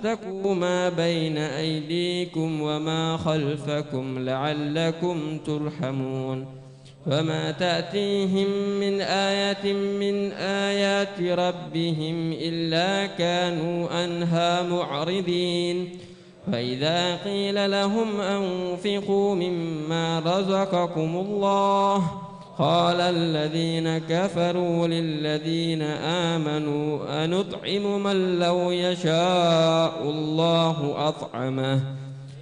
واتقوا ما بين أيديكم وما خلفكم لعلكم ترحمون وما تأتيهم من آية من آيات ربهم إلا كانوا عنها معرضين فإذا قيل لهم أنفقوا مما رزقكم الله قال الذين كفروا للذين آمنوا أنطعم من لو يشاء الله أطعمه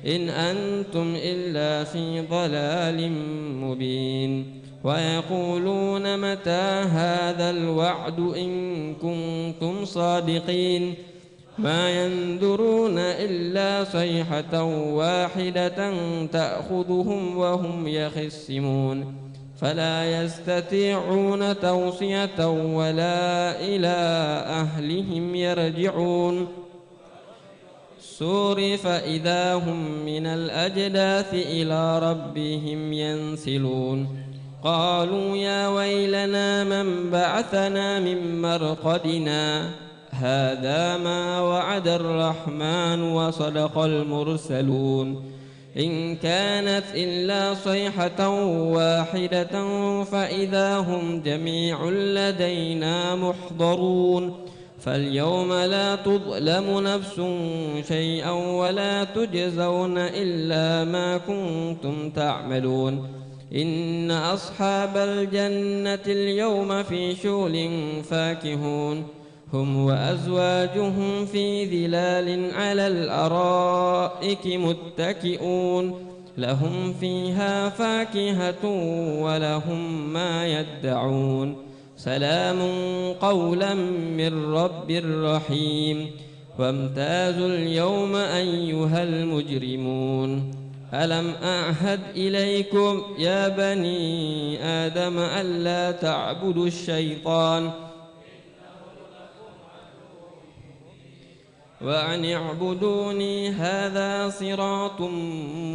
إن أنتم إلا في ضلال مبين ويقولون متى هذا الوعد إن كنتم صادقين ما ينظرون إلا صيحة واحدة تأخذهم وهم يخصمون فلا يستطيعون توصية ولا إلى أهلهم يرجعون سور فإذا هم من الأجداث إلى ربهم ينسلون قالوا يا ويلنا من بعثنا من مرقدنا هذا ما وعد الرحمن وصدق المرسلون إن كانت إلا صيحة واحدة فإذا هم جميع لدينا محضرون فاليوم لا تظلم نفس شيئا ولا تجزون إلا ما كنتم تعملون إن أصحاب الجنة اليوم في شغل فاكهون هم وأزواجهم في ظلال على الأرائك متكئون لهم فيها فاكهة ولهم ما يدعون سلام قولا من رب رحيم وامتازوا اليوم أيها المجرمون ألم أعهد إليكم يا بني آدم ألا تعبدوا الشيطان وأن اعبدوني هذا صراط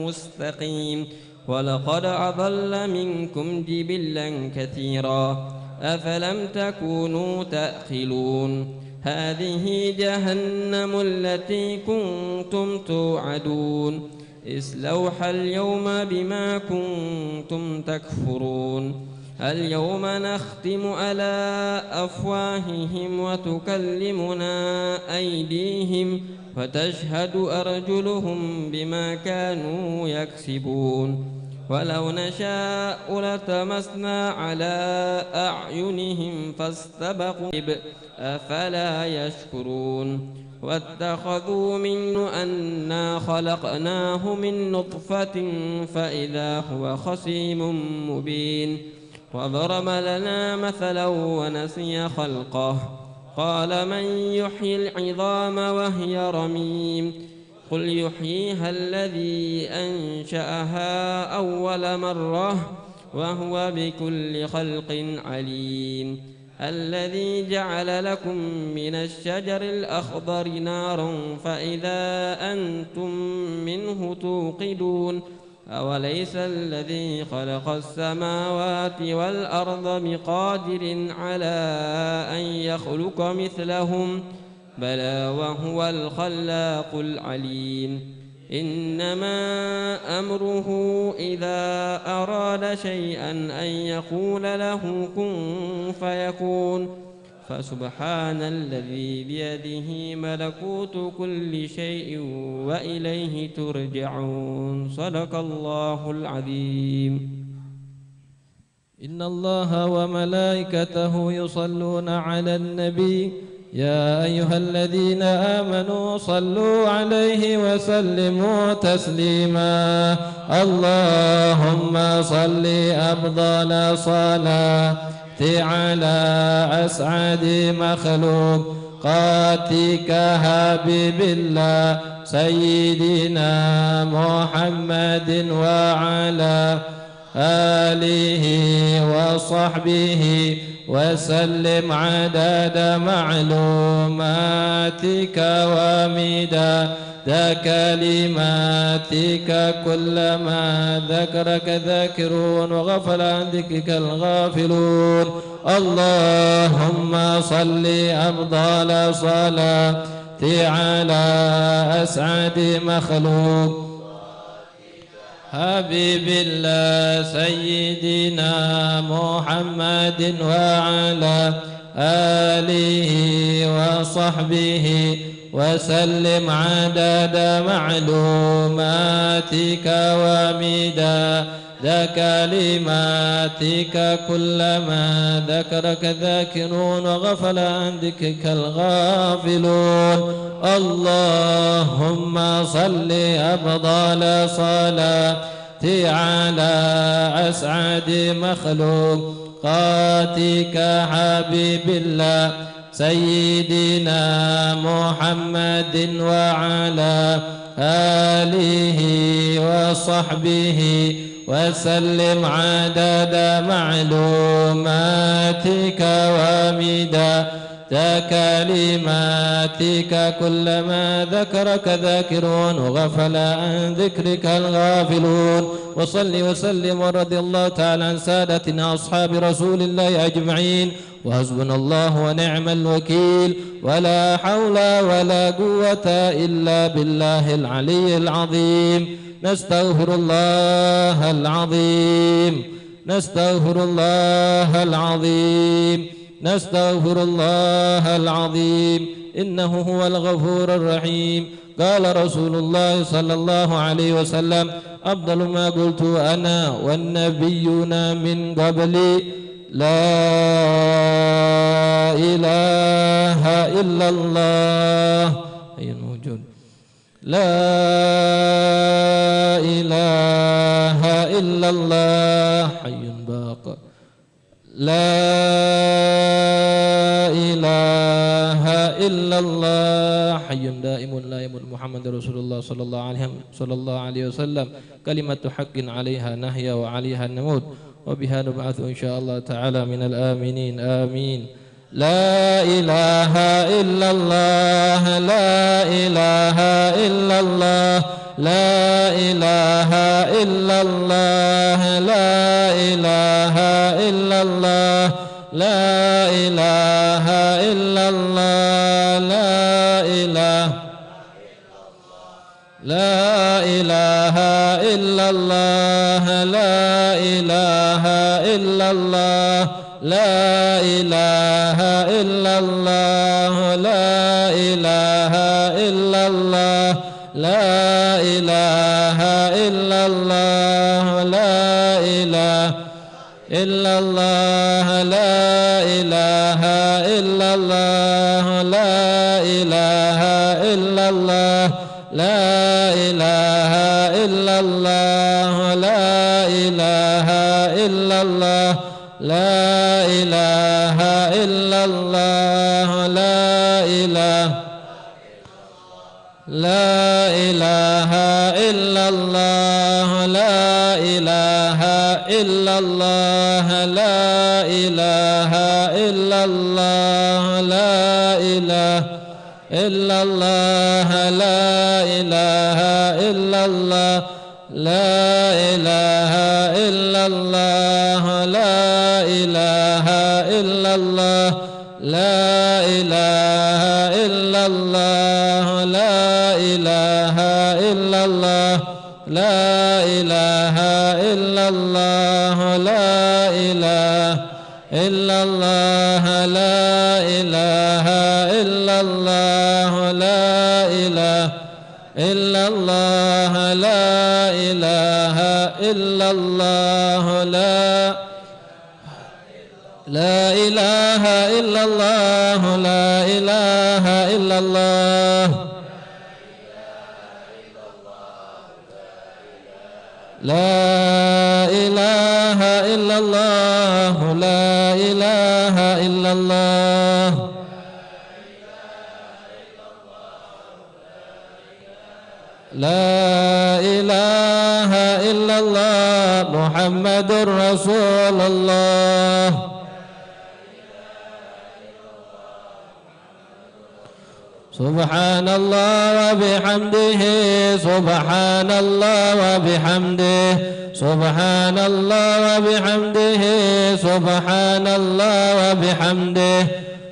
مستقيم ولقد أضل منكم جبلا كثيرا أفلم تكونوا تأكلون هذه جهنم التي كنتم توعدون اصلوها اليوم بما كنتم تكفرون اليوم نختم على أفواههم وتكلمنا أيديهم وتشهد أرجلهم بما كانوا يكسبون ولو نشاء لطمسنا على أعينهم فاستبقوا أفلا يشكرون واتخذوا منه أنا خلقناه من نطفة فإذا هو خصيم مبين وضرب لنا مثلا ونسي خلقه قال من يحيي العظام وهي رميم قل يحييها الذي أنشأها أول مرة وهو بكل خلق عليم الذي جعل لكم من الشجر الأخضر نارا فإذا أنتم منه توقدون أوليس الذي خلق السماوات والأرض بقادر على أن يخلق مثلهم بلى وهو الخلاق العليم إنما أمره إذا أراد شيئا أن يقول له كن فيكون فسبحان الذي بيده ملكوت كل شيء وإليه ترجعون صدق الله العظيم إن الله وملائكته يصلون على النبي يا أيها الذين آمنوا صلوا عليه وسلموا تسليما اللهم صل أفضل صلاة على أسعد مخلوقاتك حبيب الله سيدنا محمد وعلى آله وصحبه وسلم عدد معلوماتك ومداد كلماتك كلما ذكرك ذاكرون وغفل عن ذكرك الغافلون اللهم صل أفضل صلاة على أسعد مخلوق حبيب الله سيدنا محمد وعلى آله وصحبه وسلم عدد معلوماتك ومداد كلماتك كلما ذكرك الذاكرون وغفل عن ذكرك الغافلون. اللهم صل أفضل صلاتي على أسعد مخلوقاتك حبيب الله سيدنا محمد وعلى آله وصحبه وسلم عدد معلوماتك ومداد كلماتك كلما ذكرك ذاكرون وغفل عن ذكرك الغافلون. وصل وسلم ورضي الله تعالى عن سادتنا أصحاب رسول الله أجمعين. وحسبنا الله ونعم الوكيل ولا حول ولا قوة إلا بالله العلي العظيم. نستغفر الله العظيم نستغفر الله العظيم نستغفر الله العظيم إنه هو الغفور الرحيم. قال رسول الله صلى الله عليه وسلم أفضل ما قلت أنا والنبيون من قبلي لا إله إلا الله أي موجود لا إله إلا الله حي باق لا إله إلا الله حي دائم لا يموت محمد رسول الله صلى الله عليه وسلم كلمة حق عليها نحيا وعليها نموت وبها نبعث إن شاء الله تعالى من الآمنين آمين. لا إله إلا الله لا إله إلا الله لا إله إلا الله لا إله إلا الله لا إله إلا الله لا إله إلا الله لا إله إلا الله لا إله إلا الله لا إله إلا الله لا إله إلا الله لا إله إلا الله لا إله إلا الله لا إله إلا الله لا إله إلا الله لا إله إلا الله لا إله إلا الله لا إله لا إله إلا الله لا إله إلا الله لا إله إلا الله لا إله إلا الله لا إله إلا الله لا إله إلا الله لا إله إلا الله لا إله إلا الله لا إله إلا الله لا إله إلا الله لا إله إلا الله لا إله إلا الله لا إله إلا الله لا إله إلا الله لا إله إلا الله لا إله إلا الله لا إله إلا الله لا إله إلا الله لا إله إلا الله محمد رسول الله سبحان الله وبحمده سبحان الله وبحمده سبحان الله وبحمده سبحان الله وبحمده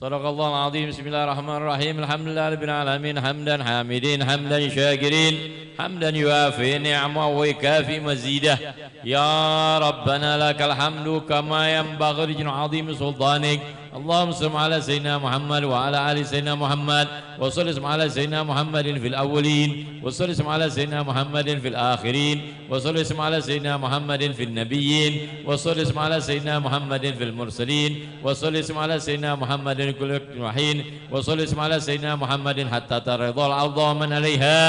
صدق الله العظيم. بسم الله الرحمن الرحيم. الحمد لله رب العالمين حمدا حامدين حمدا شاكرين حمدا يوافي نعمه ويكافي مزيده. يا ربنا لك الحمد كما ينبغي لجل عظيم سلطانك. اللهم صل على سيدنا محمد وعلى ال سيدنا محمد وصل على سيدنا محمد في الاولين وصل على سيدنا محمد في الاخرين وصل على سيدنا محمد في النبيين وصل على سيدنا محمد في المرسلين وصل على سيدنا محمد كل وحين وصل على سيدنا محمد حتى ترضى الارض ومن عليها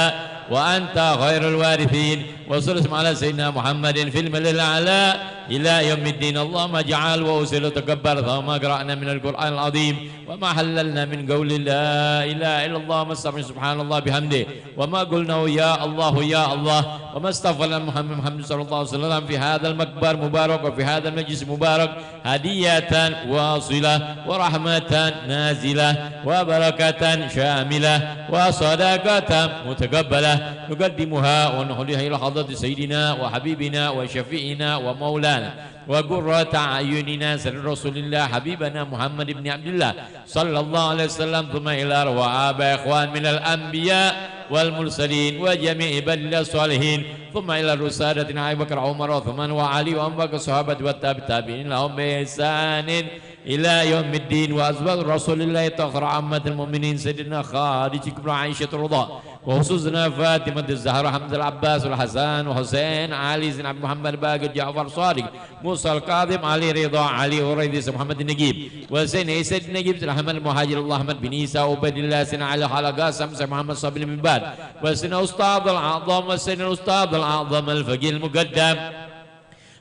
وانت خير الوارثين وصل على سيدنا محمد في الملأ الاعلى الى يوم الدين. اللهم اجعل واوصل وتكبر ثم قرانا من القرآن العظيم وما حللنا من قول لا إله إلا الله وما استغفرنا سبحان الله بحمده وما قلنا يا الله يا الله وما استغفرنا محمد صلى الله عليه وسلم في هذا المكبر مبارك وفي هذا المجلس مبارك هدية واصلة ورحمة نازلة وبركة شاملة وصدقة متقبلة نقدمها ونحلها إلى حضرة سيدنا وحبيبنا وشفيعنا ومولانا وقرة أعيننا سر رسول الله حبيبنا محمد بن عبد الله صلى الله عليه وسلم ثم إلى أرواح آباء إخوان من الأنبياء والمرسلين وجميع عباد الصالحين ثم إلى الرسالة أبي بكر عمر وعثمان وعلي وأنباء الصحابة والتابعين لهم بإحسان إلى يوم الدين وأزواج رسول الله طاهرة عامة المؤمنين سيدنا خادجة كبرى عائشة رضا وخصوصنا فاطمة الزهراء حمد العباس والحسن وحسين علي زين عبد محمد باقر جعفر صادق موسى الكاظم علي رضا علي وريدس محمد النجيب وسين سيد النجيب أحمد المهاجر الله أحمد بن عيسى وعبد الله سين علي حلقة سمس محمد صابر بن باد وسين أستاذ الأعظم وسين الأستاذ الأعظم الفقيه المقدم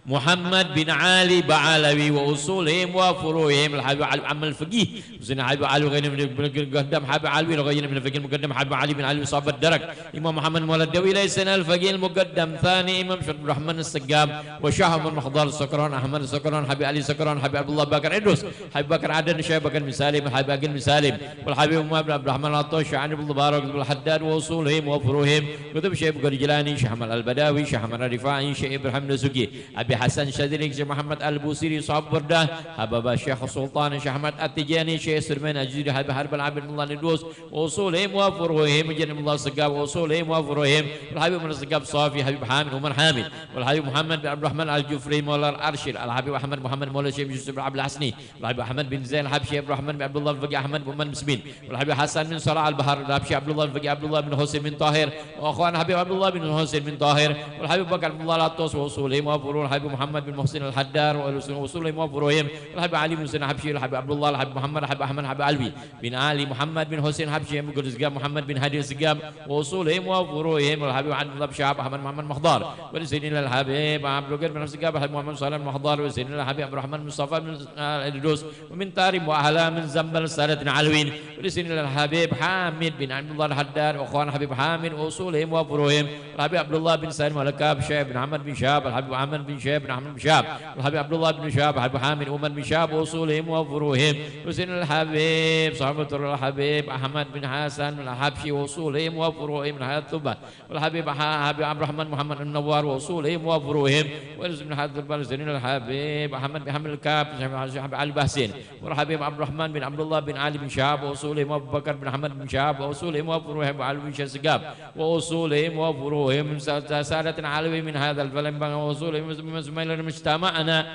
محمد بن علي بعلوي وأصولهم وفروعهم الحبيب علي عم الفقيه وسيدنا حبيب علي غير من المقدم حبيب علي غير من الفقيه المقدم حبيب علي بن علي صاحب الدرك إمام محمد مولى الدوي ليسنا الفقيه المقدم ثاني إمام شرف الرحمن السقام وشاه من محضر السكران أحمد السكران حبيب علي السكران حبيب عبد الله بكر إدريس حبيب بكر عدن شيخ بكر بن سالم حبيب أقل بن سالم والحبيب عبد الرحمن العطوش عن ابن المبارك بن الحداد وأصولهم وفروعهم كتب شيخ بكر جيلاني شيخ أحمد البداوي شيخ أحمد الرفاعي شيخ إبراهيم السقي أبي حسن شاذلي شيخ محمد البوصيري صاحب برده حباب الشيخ السلطان شيخ أحمد التجاني شيخ سلمان الجزيري حبيب حرب العبد الله ندوس وأصولهم وفروعهم جنب الله السقاب وأصولهم وفروعهم والحبيب من السقاب صافي حبيب حامد ومن حامد والحبيب محمد بن عبد الرحمن الجفري مولى الأرشد الحبيب أحمد محمد مولى الشيخ يوسف بن عبد الحسني والحبيب أحمد بن زين الحبيب شيخ عبد الرحمن بن عبد الله الفقيه أحمد بن مسمين والحبيب حسن بن صلاح البحر الحبيب شيخ عبد الله الفقيه عبد الله بن حسين بن طاهر وأخوان حبيب عبد الله بن حسين بن طاهر والحبيب بكر بن الله العطوس وأصولهم وفروع الحبيب محمد بن محسن الحدار وأصولهم وفروعهم الحبيب علي بن حسين حبشي الحبيب عبد الله الحبيب محمد الحبيب أحمد الحبيب علوي بن علي محمد بن حسين حبشي بن السقام محمد بن هادي السقام وأصولهم وفروعهم الحبيب عبد الله بشعب أحمد محمد مخضار ولسيدنا الحبيب عبد القادر بن السقام الحبيب محمد صالح المخضار ولسيدنا الحبيب عبد الرحمن مصطفى بن الدوس ومن تاريم وأهلا من زنبل سادة علوين ولسيدنا الحبيب حامد بن عبد الله الحدار وأخوان الحبيب حامد وأصولهم وفروعهم الحبيب عبد الله بن سالم والكاب شيخ بن محمد بن شهاب الحبيب محمد بن شهاب بن أحمد بن شهاب الحبيب عبد الله بن شهاب الحبيب حامد ومن بن شهاب وأصولهم وفروعهم وسيدنا الحبيب صحابة الحبيب أحمد بن حسن الحبشي وأصولهم وفروعهم من حياة الثبان والحبيب حبيب عبد الرحمن محمد النوار وأصولهم وفروعهم ورزق من حياة الثبان سيدنا الحبيب أحمد بن حمد الكاب الحبيب علي بحسين والحبيب عبد الرحمن بن عبد الله بن علي بن شهاب وأصولهم وأبو بكر بن محمد بن شهاب وأصولهم وفروعهم وعلي بن شهاب وأصولهم وفروعهم من سادة علوي من هذا الفلم وأصولهم من مجتمعنا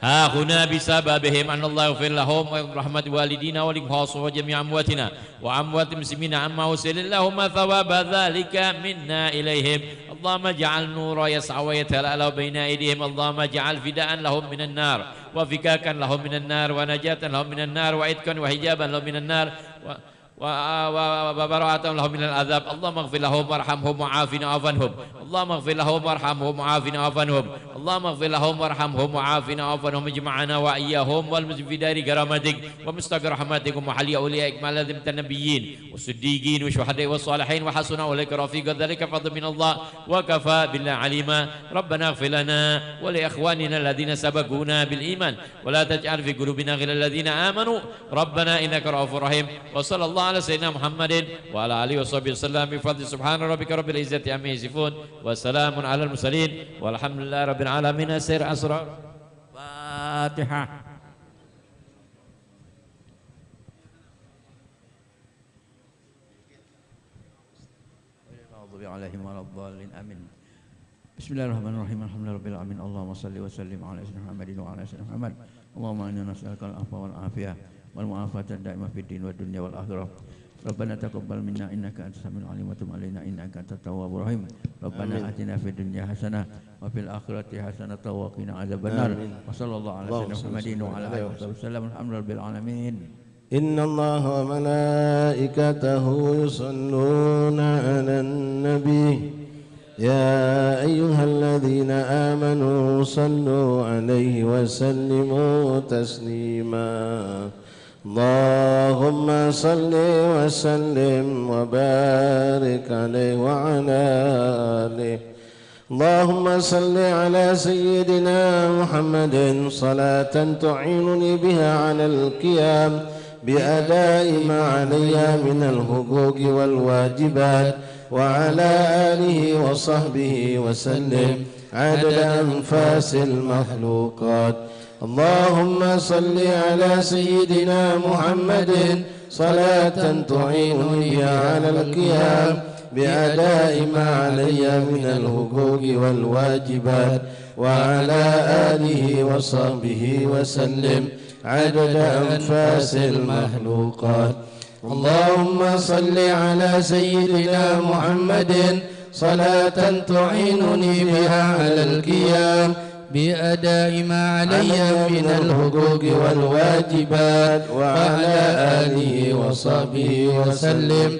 ها هنا بسببهم أن الله يغفر لهم ورحمة والدينا ولخاصة وجميع أمواتنا وأموات المسلمين عما وسل اللهم ثواب ذلك منا إليهم. اللهم اجعل نور يسعى ويتلألأ بين أيديهم. اللهم اجعل فداء لهم من النار وفكاكا لهم من النار ونجاة لهم من النار وعتقا وحجابا لهم من النار وبراءة لهم من العذاب. اللهم اغفر لهم وارحمهم وعافنا وعاف عنهم. اللهم اغفر لهم وارحمهم وعافنا وعاف عنهم. اللهم اغفر لهم وارحمهم وعافنا وعاف عنهم. اجمعنا وإياهم والمسلمين في دار كرامتك ومستقر رحمتك ومحل أوليائك مع الذين من النبيين والصديقين والشهداء والصالحين وحسن أولئك رفيقا. ذلك فضل من الله وكفى بالله عليما. ربنا اغفر لنا ولإخواننا الذين سبقونا بالإيمان ولا تجعل في قلوبنا غير الذين آمنوا ربنا إنك رؤوف رحيم. وصلى الله على سيدنا محمد وعلى آله وصحبه وسلم بفضل سبحان ربك رب العزة عما يصفون وسلام على المرسلين والحمد لله رب العالمين. سير أسرار فاتحة. عليهم ولا الضالين آمين. بسم الله الرحمن الرحيم الحمد لله رب العالمين اللهم صل وسلم على سيدنا محمد وعلى سيدنا محمد اللهم إنا نسألك العفو والعافية والمعافاة الدائمة في الدين والدنيا والآخرة. ربنا تقبل منا إنك أنت السميع العليم وتب علينا إنك أنت التواب الرحيم. ربنا آتنا في الدنيا حسنة وفي الآخرة حسنة وقنا عذاب النار. وصلى الله على سيدنا محمد وعلى آله وصحبه وسلم الحمد لله رب العالمين. إن الله وملائكته يصلون على النبي يا أيها الذين آمنوا صلوا عليه وسلموا تسليما. اللهم صل وسلم وبارك عليه وعلى آله. اللهم صل على سيدنا محمد صلاة تعينني بها على القيام بأداء ما علي من الحقوق والواجبات وعلى آله وصحبه وسلم عدد أنفاس المخلوقات. اللهم صل على سيدنا محمد صلاة تعينني على القيام بأداء ما علي من الحقوق والواجبات وعلى آله وصحبه وسلم عدد أنفاس المخلوقات. اللهم صل على سيدنا محمد صلاة تعينني بها على القيام بأداء ما علي من الحقوق والواجبات وعلى آله وصحبه وسلم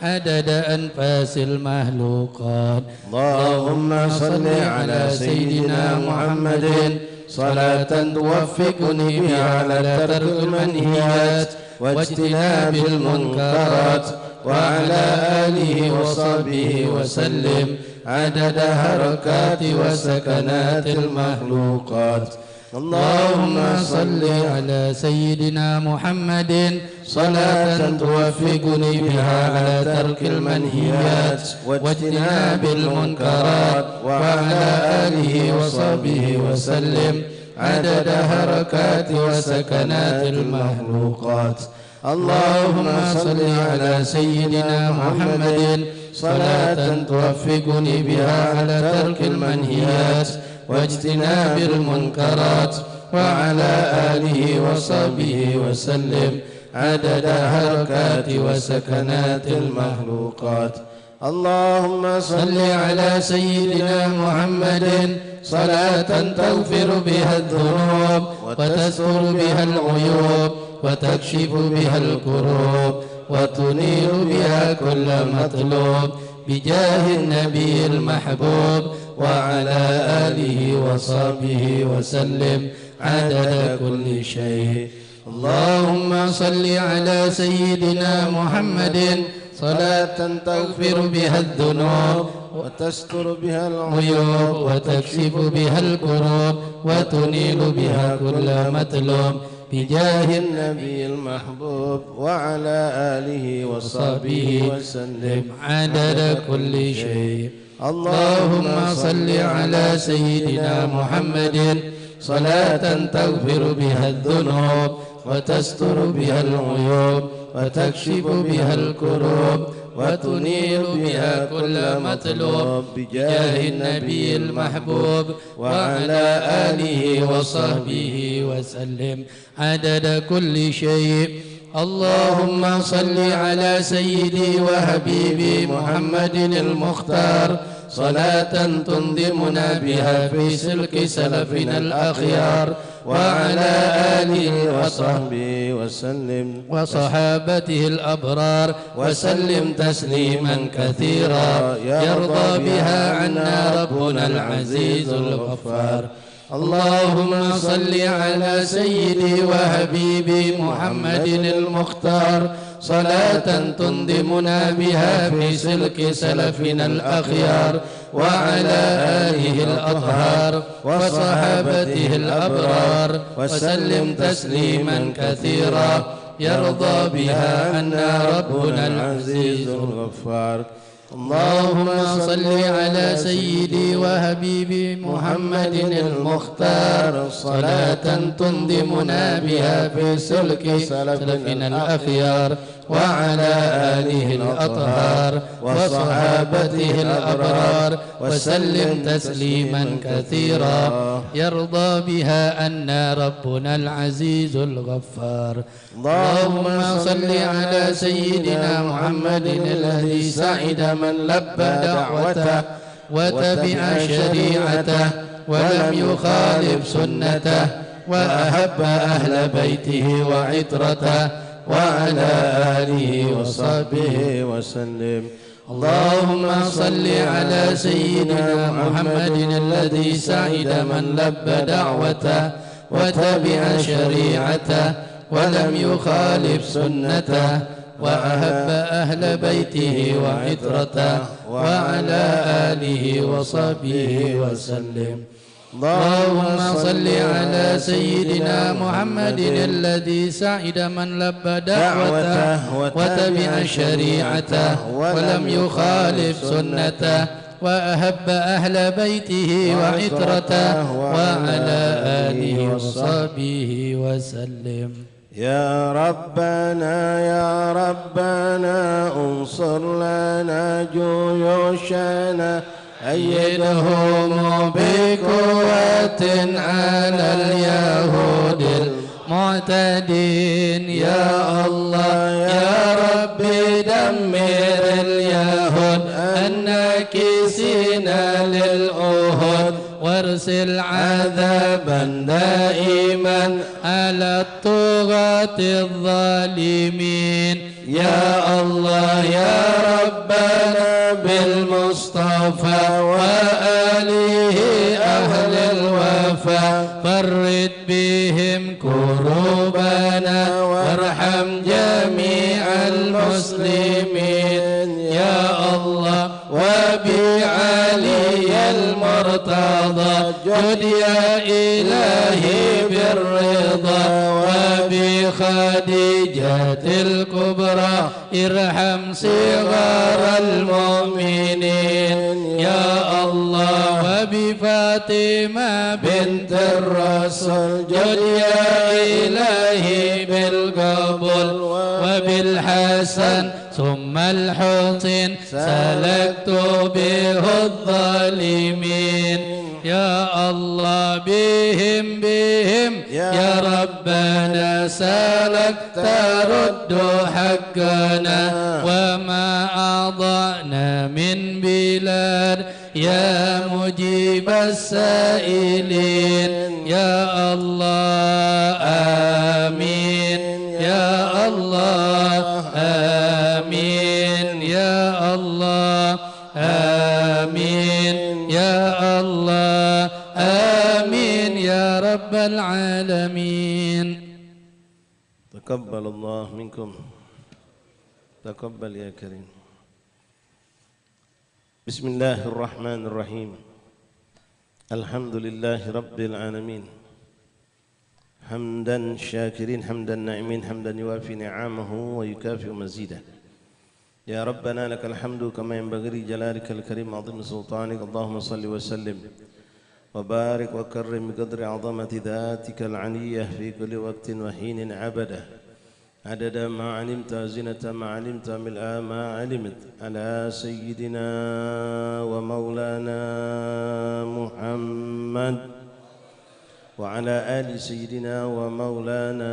عدد أنفاس المخلوقات. اللهم صل على سيدنا محمد صلاة توفقني بها على ترك المنهيات واجتناب المنكرات وعلى آله وصحبه وسلم عدد حركات وسكنات المخلوقات. اللهم صل على سيدنا محمد صلاة توفقني بها على ترك المنهيات واجتناب المنكرات وعلى آله وصحبه وسلم عدد حركات وسكنات المخلوقات. اللهم صل على سيدنا محمد صلاة توفقني بها على ترك المنهيات واجتناب المنكرات وعلى آله وصحبه وسلم عدد حركات وسكنات المخلوقات. اللهم صل على سيدنا محمد صلاة تغفر بها الذنوب وتستر بها العيوب وتكشف بها الكروب وتنير بها كل مطلوب بجاه النبي المحبوب وعلى آله وصحبه وسلم عدد كل شيء. اللهم صل على سيدنا محمد صلاة تغفر بها الذنوب وتستر بها العيوب وتكشف بها الكروب وتنيل بها كل مطلوب بجاه النبي المحبوب وعلى آله وصحبه وسلم عدد كل شيء. اللهم صل على سيدنا محمد صلاة تغفر بها الذنوب وتستر بها العيوب وتكشف بها الكروب وتنير بها كل مطلوب بجاه النبي المحبوب وعلى آله وصحبه وسلم عدد كل شيء. اللهم صل على سيدي وحبيبي محمد المختار صلاة تنظمنا بها في سلك سلفنا الأخيار وعلى آله وصحبه وسلم وصحابته الأبرار وسلم تسليما كثيرا يرضى بها عنا ربنا العزيز الغفار. اللهم صل على سيدي وحبيبي محمد المختار صلاة تنظمنا بها في سلك سلفنا الأخيار وعلى آله الأطهار وصحابته الأبرار وسلم تسليما كثيرا يرضى بها عنا ربنا العزيز الغفار. اللهم صل على سيدي وحبيبي محمد المختار صلاة تنظمنا بها في سلك سلفنا الأخيار وعلى آله الأطهار وصحابته الأبرار وسلم تسليما كثيرا يرضى بها أن ربنا العزيز الغفار. اللهم صل على سيدنا محمد الذي سعد من لبى دعوته وتبع شريعته ولم يخالف سنته وأحب أهل بيته وعترته وعلى آله وصحبه وسلم. اللهم صل على سيدنا محمد الذي سعد من لبى دعوته وتبع شريعته ولم يخالف سنته وأحب أهل بيته وعترته وعلى آله وصحبه وسلم. اللهم صل على سيدنا محمد الذي سعد من لبى دعوته وتبع شريعته ولم يخالف سنته وأحب أهل بيته وعترته وعلى آله وصحبه وسلم. يا ربنا انصر لنا جيوشنا أيدهم بقوة على اليهود المعتدين. يا الله يا رب دمر اليهود الناكسين للأهود وارسل عذابا دائما على الطغاة الظالمين. يا الله يا ربنا بالمصطفى وآله أهل الوفا فرد بهم كروبنا وارحم جميع المسلمين. يا الله وبعلي المرتضى جد يا إلهي بالرضا وبخديجة الكبرى ارحم صغار المؤمنين. يا الله وبفاطمة بنت الرسول جد يا إلهي بالقبول وبالحسن ثم الحسين سلكت به الظالمين. يا الله بهم يا ربنا سلكت رد حقنا وما أضعنا من بلاد يا مجيب السائلين. يا الله آمين يا الله آمين يا الله آمين يا الله آمين يا رب العالمين. تقبل الله منكم. تقبل يا كريم. بسم الله الرحمن الرحيم. الحمد لله رب العالمين حمدا شاكرين حمدا ناعمين حمدا يوافي نعمه ويكافئ مزيده. يا ربنا لك الحمد كما ينبغي لجلالك الكريم عظيم سلطانك. اللهم صل وسلم وبارك وكرم بقدر عظمة ذاتك العلية في كل وقت وحين عبده عدد ما علمت زنة ما علمت ملء ما علمت على سيدنا ومولانا محمد وعلى آل سيدنا ومولانا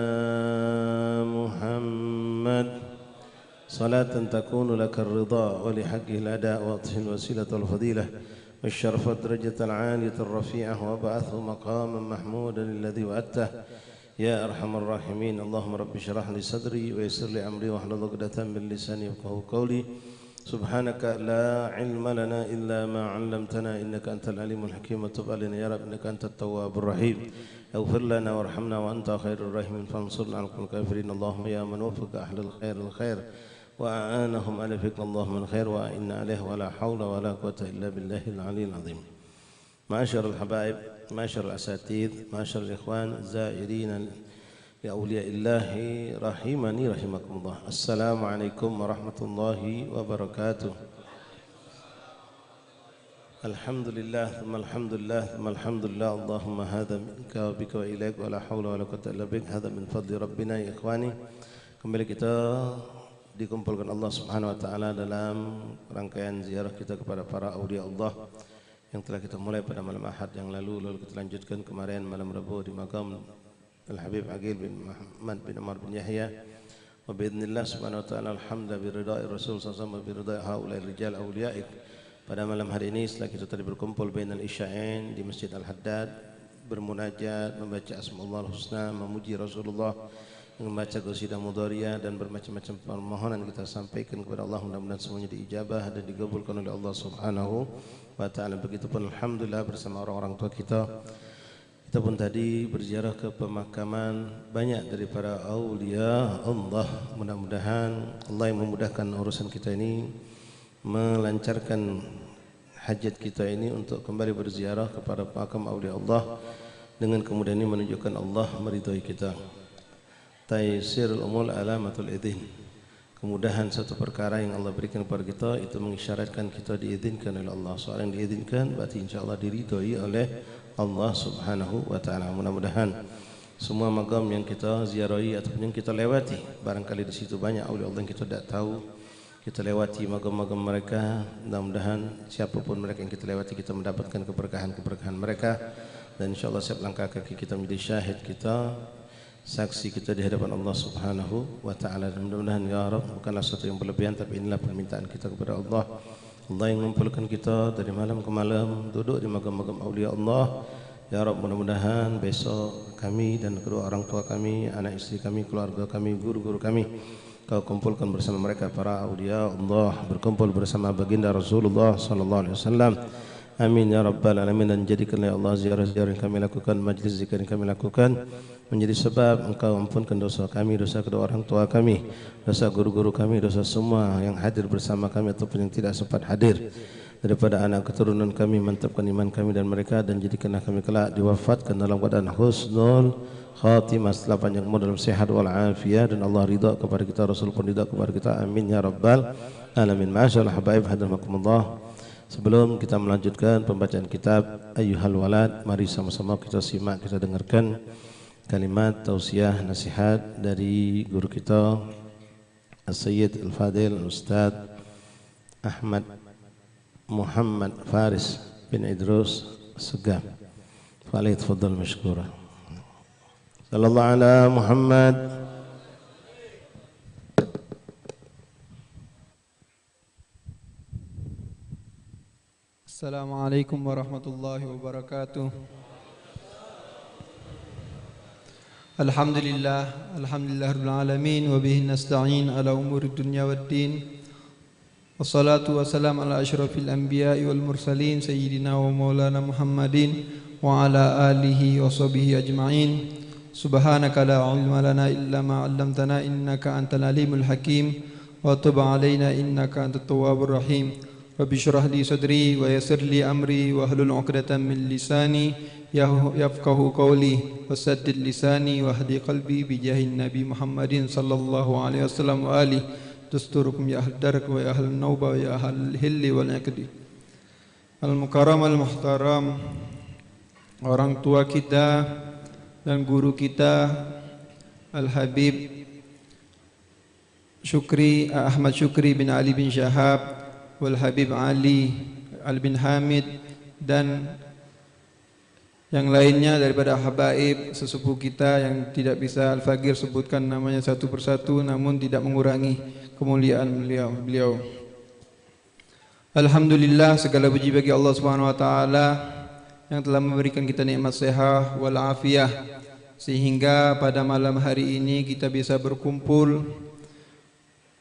محمد صلاة تكون لك الرضا ولحقه الأداء وأطه الوسيلة والفضيلة والشرف الدرجة العالية الرفيعة وبعثه مقاما محمودا الذي وعدته يا أرحم الراحمين. اللهم رب اشرح لي صدري ويسر لي أمري واحلل عقدة من لساني يفقهوا قولي. سبحانك لا علم لنا إلا ما علمتنا إنك أنت العليم الحكيم. وتب علينا يا رب إنك أنت التواب الرحيم. اغفر لنا وارحمنا وأنت خير الراحمين فانصرنا على القوم الكافرين. اللهم يا من وفق أهل الخير الخير وأعانهم على فكر اللهم الخير وإن عليه ولا حول ولا قوة إلا بالله العلي العظيم. معاشر الحبائب معاشر الأساتذة معاشر الإخوان الزائرين لأولياء الله رحمني رحمكم الله. السلام عليكم ورحمة الله وبركاته. Alhamdulillah, alhamdulillah, alhamdulillah. Allahumma hadza minka wa bika wa ilaik wa la haula wa la quwwata illa bik. Hadza min fadli rabbina ya ikhwani. Kembali kita dikumpulkan Allah Subhanahu wa taala dalam rangkaian ziarah kita kepada para aulia Allah yang telah kita mulai pada malam Ahad yang lalu kita lanjutkan kemarin malam Rabu di makam Al-Habib Aqil bin Muhammad bin Umar bin Yahya. Wa biidznillah subhanahu wa ta'ala alhamdulillah bi ridha'i Rasul sallallahu alaihi wasallam bi ridha'i haula'i rijal awliya'ik. Pada malam hari ini setelah kita tadi berkumpul bainal isya'ain di Masjid Al-Haddad, bermunajat, membaca Asmaul Husna, memuji Rasulullah, membaca qasidah mudhariyah dan bermacam-macam permohonan kita sampaikan kepada Allah, mudah-mudahan semuanya diijabah dan digabulkan oleh Allah Subhanahu wa taala. Begitupun alhamdulillah bersama orang-orang tua kita. Kita pun tadi berziarah ke pemakaman banyak dari para aulia Allah. Mudah-mudahan Allah yang memudahkan urusan kita ini, melancarkan hajat kita ini untuk kembali berziarah kepada makam aulia Allah, dengan kemudian ini menunjukkan Allah meridhai kita. Taysirul umul alamatul idzin. Kemudahan satu perkara yang Allah berikan kepada kita itu mengisyaratkan kita diizinkan oleh Allah. Soal yang diizinkan berarti insyaallah diridhai oleh Allah Subhanahu wa taala. Mudah-mudahan semua makam yang kita ziarahi ataupun yang kita lewati, barangkali di situ banyak aulia Allah yang kita tidak tahu, kita lewati makam-makam mereka. Mudah-mudahan siapapun mereka yang kita lewati, kita mendapatkan keberkahan-keberkahan mereka, dan insyaallah setiap langkah kaki kita menjadi syahid kita, saksi kita di hadapan Allah Subhanahu wa taala. Mudah-mudahan ya Rabb bukanlah sesuatu yang berlebihan, tapi inilah permintaan kita kepada Allah. Allah yang mengumpulkan kita dari malam ke malam duduk di makam-makam aulia Allah. Ya Rabb, mudah-mudahan besok kami dan kedua orang tua kami, anak istri kami, keluarga kami, guru-guru kami, Kau kumpulkan bersama mereka para aulia Allah, berkumpul bersama baginda Rasulullah sallallahu alaihi wasallam. Amin ya rabbal alamin. Dan jadikanlah Allah ziarah-ziarah yang kami lakukan, majlis zikir yang kami lakukan menjadi sebab Engkau ampunkan dosa kami, dosa kedua orang tua kami, dosa guru-guru kami, dosa semua yang hadir bersama kami ataupun yang tidak sempat hadir daripada anak keturunan kami. Mantapkan iman kami dan mereka, dan jadikanlah kami kelak diwafatkan dalam keadaan husnul khatimah, setelah panjang umur dalam sehat wal afiyah, dan Allah ridha kepada kita, Rasul pun ridha kepada kita. Amin ya rabbal alamin. Ma'asyarul habaib hadirin. Sebelum kita melanjutkan pembacaan kitab Ayyuhal Walad, mari sama-sama kita simak, kita dengarkan kalimat tausiah nasihat dari guru kita As-Sayyid Al-Fadil Al-Ustaz Ahmad Muhammad Faris bin Idrus Segaf. Falyatafadhal mashkura. Sallallahu ala Muhammad. Assalamualaikum warahmatullahi wabarakatuh. Alhamdulillah, alhamdulillahirabbil alamin, wa bihi nasta'in ala umuri dunya waddin. Wassalatu wassalamu ala asyrafil anbiya'i wal mursalin sayyidina wa maulana Muhammadin wa ala alihi wa sahbihi ajma'in. Subhanaka la ilma lana illa ma 'allamtana innaka antal alimul hakim, wa tub 'alaina innaka antat tawwabur rahim. Rabbi shrah li sadri wa yassir li amri wa hlul 'uqdatam min lisani yafqahu qawli wasaddid lisani wa hdi qalbi bi jahin nabi Muhammadin sallallahu alaihi wasallam wa ali dusturukum ya ahl darak wa ya ahl nauba wa ya ahl hilli wal aqdi. Al mukarram al muhtaram, orang tua kita dan guru kita Al Habib Syukri Ahmad Syukri bin Ali bin Syahab wal Habib Ali Al bin Hamid, dan yang lainnya daripada habaib sesepuh kita yang tidak bisa Al-Faqir sebutkan namanya satu persatu, namun tidak mengurangi kemuliaan beliau. Alhamdulillah, segala puji bagi Allah Subhanahu wa taala yang telah memberikan kita nikmat sehat wal afiyah, sehingga pada malam hari ini kita bisa berkumpul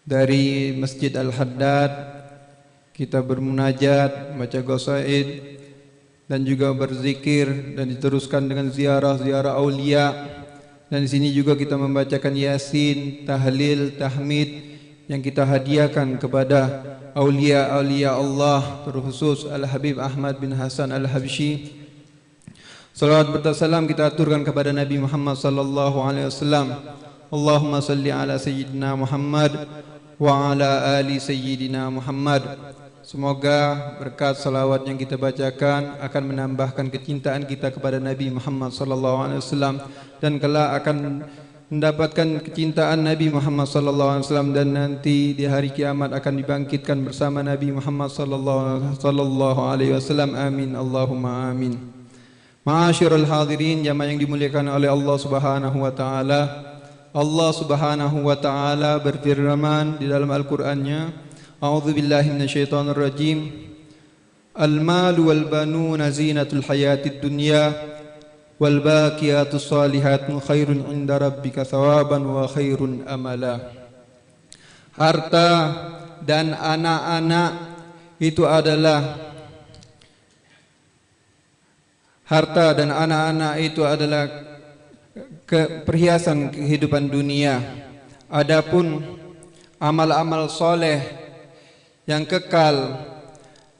dari Masjid Al-Haddad, kita bermunajat, baca qasaid, dan juga berzikir, dan diteruskan dengan ziarah-ziarah aulia. Dan di sini juga kita membacakan Yasin, tahlil, tahmid yang kita hadiahkan kepada aulia-aulia Allah, terkhusus Al-Habib Ahmad bin Hasan Al-Habsyi. Salawat bertasalam kita aturkan kepada Nabi Muhammad sallallahu alaihi wasallam. Allahumma salli ala sayyidina Muhammad wa ala ali sayyidina Muhammad. Semoga berkat salawat yang kita bacakan akan menambahkan kecintaan kita kepada Nabi Muhammad SAW dan kelak akan mendapatkan kecintaan Nabi Muhammad SAW dan nanti di hari kiamat akan dibangkitkan bersama Nabi Muhammad SAW. Amin Allahumma amin. Ma'asyiral hadirin, jamaah yang dimuliakan oleh Allah Subhanahu wa taala. Allah Subhanahu wa taala berfirman di dalam Al-Qur'annya, A'udzu billahi minasyaitonir rajim. Al-malu wal banuna zinatul hayatid dunya wal baqiyatus shalihatun khairun 'inda rabbika thawaban wa khairun amala. Harta dan anak-anak itu adalah perhiasan kehidupan dunia. Adapun amal-amal soleh yang kekal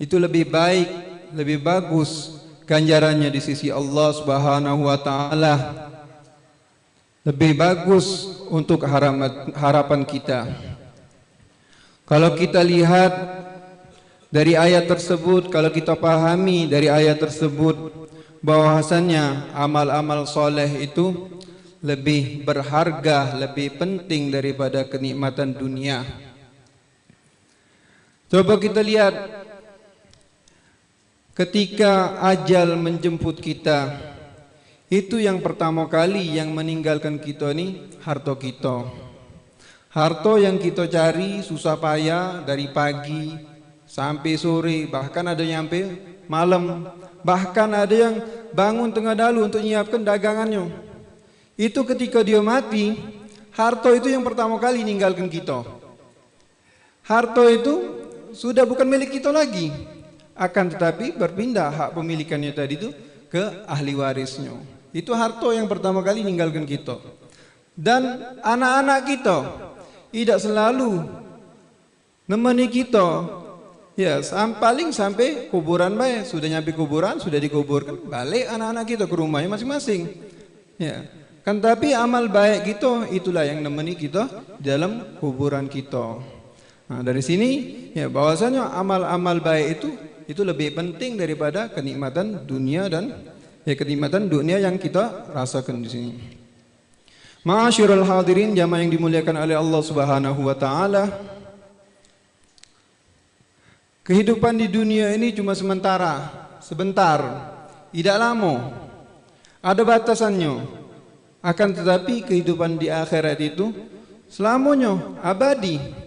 itu lebih baik, lebih bagus ganjarannya di sisi Allah Subhanahu wa taala. Lebih bagus untuk harapan kita. Kalau kita lihat dari ayat tersebut, kalau kita pahami dari ayat tersebut bahwasannya amal-amal soleh itu lebih berharga, lebih penting daripada kenikmatan dunia. Coba kita lihat ketika ajal menjemput kita, itu yang pertama kali yang meninggalkan kita ini harta kita. Harta yang kita cari susah payah dari pagi sampai sore, bahkan ada yang sampai malam, bahkan ada yang bangun tengah dalu untuk menyiapkan dagangannya. Itu ketika dia mati, harta itu yang pertama kali meninggalkan kita. Harta itu sudah bukan milik kita lagi, akan tetapi berpindah hak pemilikannya tadi itu ke ahli warisnya. Itu harta yang pertama kali meninggalkan kita. Dan anak-anak kita tidak selalu nemani kita. Ya, paling sampai kuburan baik. Sudah nyampe kuburan, sudah dikuburkan, balik anak-anak kita ke rumahnya masing-masing. Ya, kan tapi amal baik kita itulah yang nemani kita dalam kuburan kita. Nah, dari sini ya bahwasanya amal-amal baik itu lebih penting daripada kenikmatan dunia dan kenikmatan dunia yang kita rasakan di sini. Ma'asyiral hadirin, jamaah yang dimuliakan oleh Allah Subhanahu wa taala. Kehidupan di dunia ini cuma sementara, sebentar, tidak lama. Ada batasannya. Akan tetapi kehidupan di akhirat itu selamanya, abadi.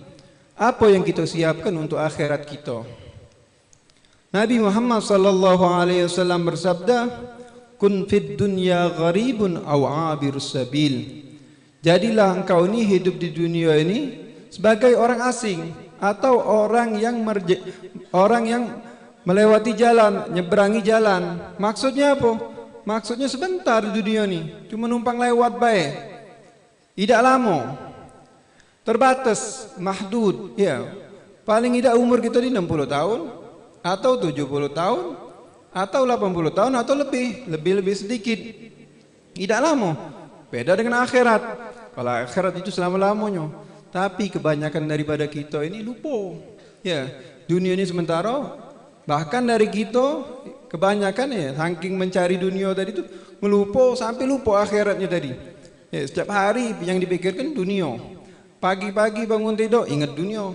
Apa yang kita siapkan untuk akhirat kita? Nabi Muhammad sallallahu alaihi wasallam bersabda, "Kun fid dunya gharibun aw 'abirus sabil." Jadilah engkau ini hidup di dunia ini sebagai orang asing atau orang yang melewati jalan, nyeberangi jalan. Maksudnya apa? Maksudnya sebentar di dunia ini, cuma numpang lewat baik. Tidak lama. Terbatas, mahdud, ya. Paling tidak umur kita di 60 tahun atau 70 tahun atau 80 tahun atau lebih sedikit. Tidak lama. Beda dengan akhirat. Kalau akhirat itu selama-lamanya. Tapi kebanyakan daripada kita ini lupa. Ya, dunia ini sementara. Bahkan dari kita kebanyakan ya saking mencari dunia tadi itu melupa sampai lupa akhiratnya tadi. Ya, setiap hari yang dipikirkan dunia. Pagi-pagi bangun tidur ingat dunia.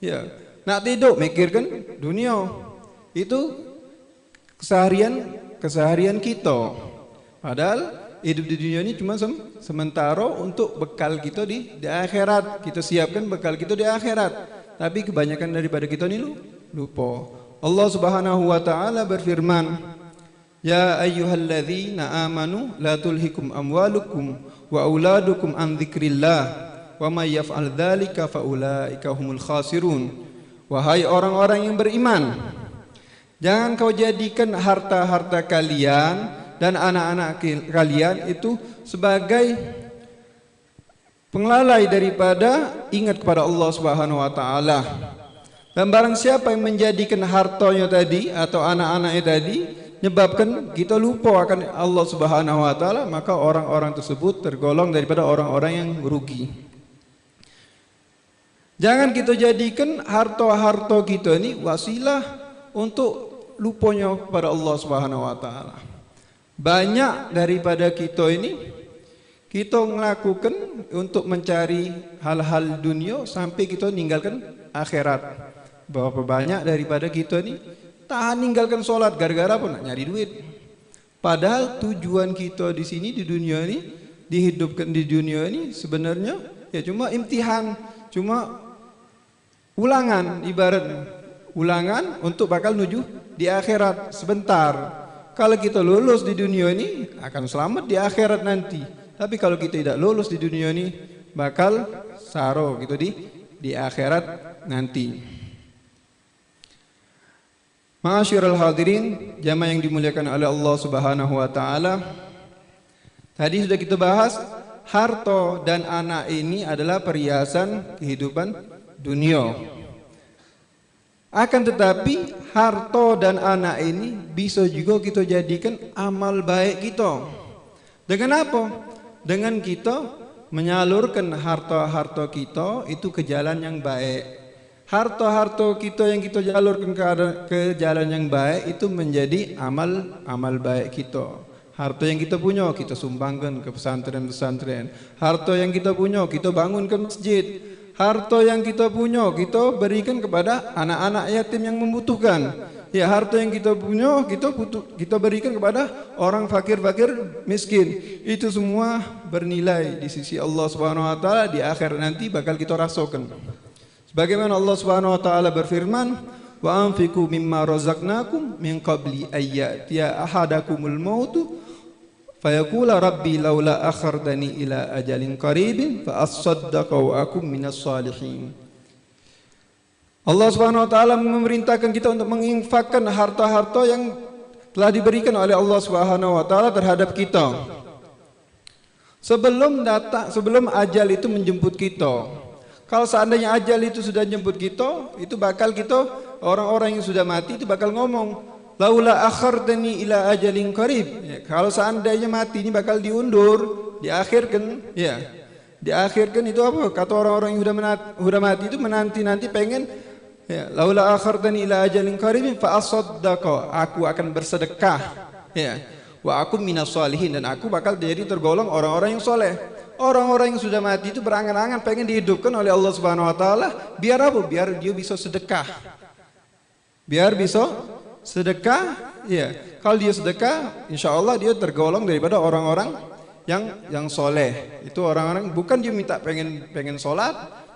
Ya, nak tidur mikirkan dunia. Itu keseharian kita. Padahal hidup di dunia ini cuma sementara untuk bekal kita di akhirat. Kita siapkan bekal kita di akhirat. Tapi kebanyakan daripada kita ini lupa. Allah Subhanahu wa taala berfirman, "Ya ayyuhalladzina amanu la tulhikum amwalukum wa auladukum an dzikrillah. Wa may yaf'al dzalika fa ulaika humul khasirun." Wahai orang-orang yang beriman, jangan kau jadikan harta-harta kalian dan anak-anak kalian itu sebagai penglalai daripada ingat kepada Allah Subhanahu wa taala. Dan barang siapa yang menjadikan hartanya tadi atau anak-anaknya tadi menyebabkan kita lupa akan Allah Subhanahu wa taala, maka orang-orang tersebut tergolong daripada orang-orang yang rugi. Jangan kita jadikan harta-harta kita ini wasilah untuk lupanya pada Allah Subhanahu wa taala. Banyak daripada kita ini kita melakukan untuk mencari hal-hal dunia sampai kita ninggalkan akhirat. Berapa banyak daripada kita ini tahan ninggalkan sholat gara-gara apa? Nak nyari duit. Padahal tujuan kita di sini di dunia ini, dihidupkan di dunia ini sebenarnya ya cuma imtihan, cuma ulangan, ibarat ulangan untuk bakal menuju di akhirat sebentar. Kalau kita lulus di dunia ini akan selamat di akhirat nanti. Tapi kalau kita tidak lulus di dunia ini bakal saro gitu di akhirat nanti. Ma'asyiral hadirin, jamaah yang dimuliakan oleh Allah Subhanahu wa taala. Tadi sudah kita bahas harta dan anak ini adalah perhiasan kehidupan dunia. Akan tetapi harta dan anak ini bisa juga kita jadikan amal baik kita. Dengan apa? Dengan kita menyalurkan harta-harta kita itu ke jalan yang baik. Harta-harta kita yang kita jalurkan ke jalan yang baik itu menjadi amal baik kita. Harta yang kita punya kita sumbangkan ke pesantren-pesantren. Harta yang kita punya kita bangunkan masjid. Harta yang kita punya kita berikan kepada anak-anak yatim yang membutuhkan. Ya, harta yang kita punya kita berikan kepada orang fakir-fakir miskin. Itu semua bernilai di sisi Allah Subhanahu wa taala, di akhir nanti bakal kita rasakan. Sebagaimana Allah Subhanahu wa taala berfirman, "Wa anfiqu mimma razaqnakum min qabli ayyatiya ahadakumul mautu fayaqula rabbi laula akhartani ila ajalin qaribin fa asaddaqa wa akum minas salihin." Allah Subhanahu wa taala memerintahkan kita untuk menginfakkan harta-harta yang telah diberikan oleh Allah Subhanahu wa taala terhadap kita. Sebelum ajal itu menjemput kita. Kalau seandainya ajal itu sudah jemput kita, itu bakal kita, orang-orang yang sudah mati itu bakal ngomong, laula akhartani ila ajalin qarib. Ya, kalau seandainya mati ini bakal diundur, diakhirkan, ya. Diakhirkan itu apa? Kata orang-orang yang sudah mati itu menanti-nanti pengen, ya, laula akhartani ila ajalin qarib fa asaddaqa, aku akan bersedekah, ya. Wa aku minas sholihin, dan aku bakal jadi tergolong orang-orang yang soleh. Orang-orang yang sudah mati itu berangan-angan pengen dihidupkan oleh Allah Subhanahu wa taala, biar apa? Biar dia bisa sedekah. Biar bisa sedekah, ya. Kalau dia sedekah, insya Allah dia tergolong daripada orang-orang yang soleh. Itu orang-orang bukan dia minta pengen sholat,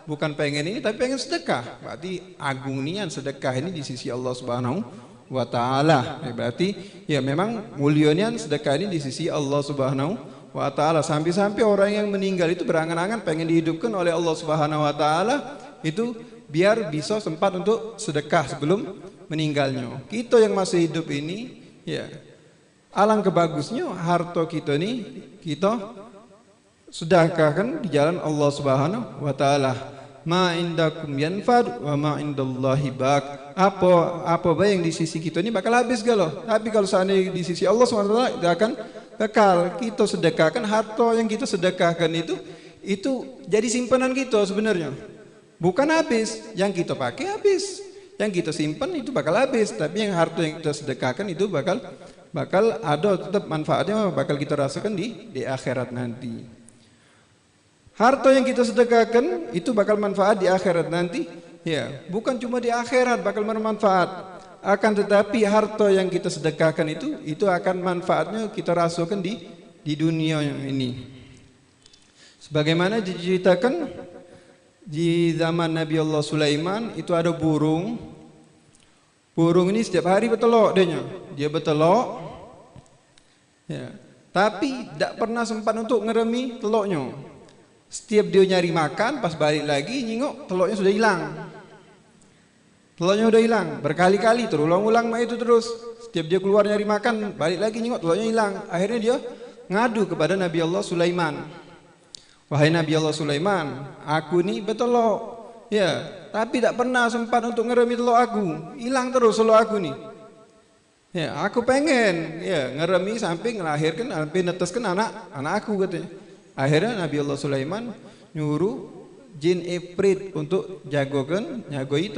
bukan pengen ini, tapi pengen sedekah. Berarti agung nian sedekah ini di sisi Allah Subhanahu wa taala. Berarti ya memang mulianya sedekah ini di sisi Allah Subhanahu wa ta'ala. Sampai-sampai orang yang meninggal itu berangan-angan pengen dihidupkan oleh Allah Subhanahu wa ta'ala itu biar bisa sempat untuk sedekah sebelum meninggalnya. Kita yang masih hidup ini, ya, alangkah bagusnya harta kita ini kita sedekahkan di jalan Allah Subhanahu wa ta'ala. Ma indakum yanfad wa ma indallahi baq. Apa baik yang di sisi kita ini bakal habis galau. Tapi kalau seandainya di sisi Allah Subhanahu wa ta'ala itu akan kekal. Kita sedekahkan harta yang kita sedekahkan itu jadi simpanan kita sebenarnya. Bukan habis, yang kita pakai habis, yang kita simpan itu bakal habis. Tapi yang harta yang kita sedekahkan itu bakal ada tetap manfaatnya, bakal kita rasakan di akhirat nanti. Harta yang kita sedekahkan itu bakal manfaat di akhirat nanti. Ya, bukan cuma di akhirat bakal bermanfaat. Akan tetapi harta yang kita sedekahkan itu akan manfaatnya kita rasakan di dunia ini. Sebagaimana diceritakan di zaman Nabi Allah Sulaiman itu ada burung. Burung ini setiap hari bertelur dia bertelur. Ya, tapi tidak pernah sempat untuk ngeremi telurnya. Setiap dia nyari makan, pas balik lagi nyingok telurnya sudah hilang. Telurnya udah hilang, berkali-kali terulang-ulang itu terus. Setiap dia keluar nyari makan, balik lagi nyingok telurnya hilang. Akhirnya dia ngadu kepada Nabi Allah Sulaiman. Wahai Nabi Allah Sulaiman, aku ini bertelur, ya, tapi tak pernah sempat untuk ngeremi telur aku. Hilang terus telur aku nih. Ya, aku pengen, ya, ngeremi sampai ngelahirkan, sampai neteskan anak aku katanya. Akhirnya Nabi Allah Sulaiman nyuruh jin iprit untuk jagokan nyagoi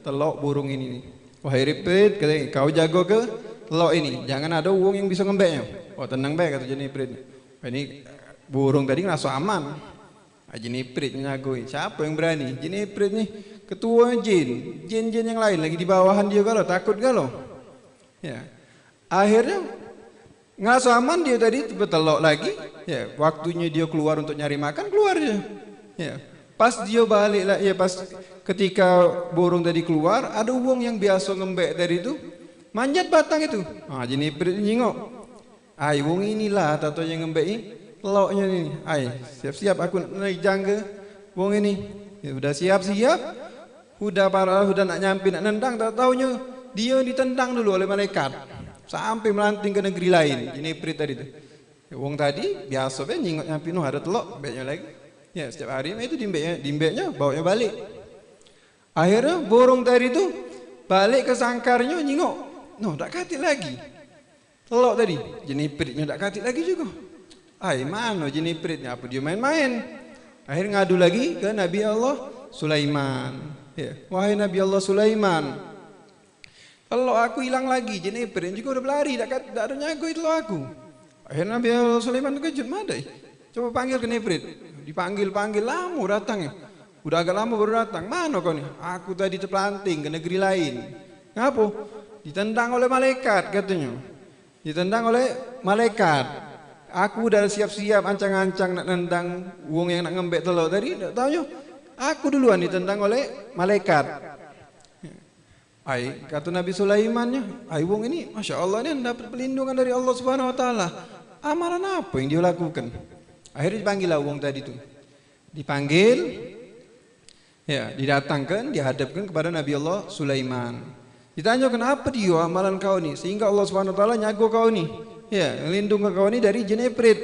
telok burung ini. Wahai iprit, kau jago ke telok ini, jangan ada wong yang bisa ngembeknya. Oh tenang baik kata jin iprit. Ini burung tadi ngerasa aman. Jin iprit nyagoi. Siapa yang berani? Jin iprit nih ketua jin. Jin-jin yang lain lagi di bawahan dia galau, takut galau. Ya. Akhirnya ngerasa aman dia tadi bertelok lagi. Ya, waktunya dia keluar untuk nyari makan, keluar dia. Ya. Pas dia balik lah, ya pas ketika burung tadi keluar, ada wong yang biasa ngembek dari itu, manjat batang itu. Ah, jin iprit nyingok. Ai wong inilah tato yang ngembek ini. Teloknya ini, siap-siap aku naik jangga wong ini. Ya, udah siap-siap, udah nak nyampe nak nendang, tak taunya dia ditendang dulu oleh malaikat sampai melanting ke negeri lain. Ini iprit tadi tu. Ya, wong tadi biasa be nyingok nyampe ada telok, beknya lagi. Ya setiap hari itu dimbeknya bawanya balik. Akhirnya burung tadi tu balik ke sangkarnya nyingok, tak katik lagi. Telok tadi, jenis ipritnya tak katik lagi juga. Mana jenis ipritnya? Apa dia main-main? Akhirnya ngadu lagi ke Nabi Allah Sulaiman. Ya, wahai Nabi Allah Sulaiman, kalau aku hilang lagi jenis iprit juga udah berlari, tak ada nyago itu aku. Akhirnya Nabi Allah Sulaiman kejut, madai. Coba panggil ke iprit. Dipanggil lama datang ya. Udah agak lama baru datang. Mana kau nih? Aku tadi terpelanting ke negeri lain. Ngapa? Ditendang oleh malaikat katanya. Ditendang oleh malaikat. Aku udah siap-siap ancang-ancang nak nendang wong yang nak ngembek telur tadi, tak tahunya aku duluan ditendang oleh malaikat. Kata Nabi Sulaimannya, wong ini Masya Allah ini dapat perlindungan dari Allah Subhanahu Wa Taala. Amalan apa yang dia lakukan? Akhirnya dipanggil lah wong tadi itu. Dipanggil, ya, didatangkan, dihadapkan kepada Nabi Allah Sulaiman. Ditanya kenapa dia amalan kau ni sehingga Allah Subhanahu Wa Taala nyago kau ni. Ya, lindung kau ni dari jin iprit.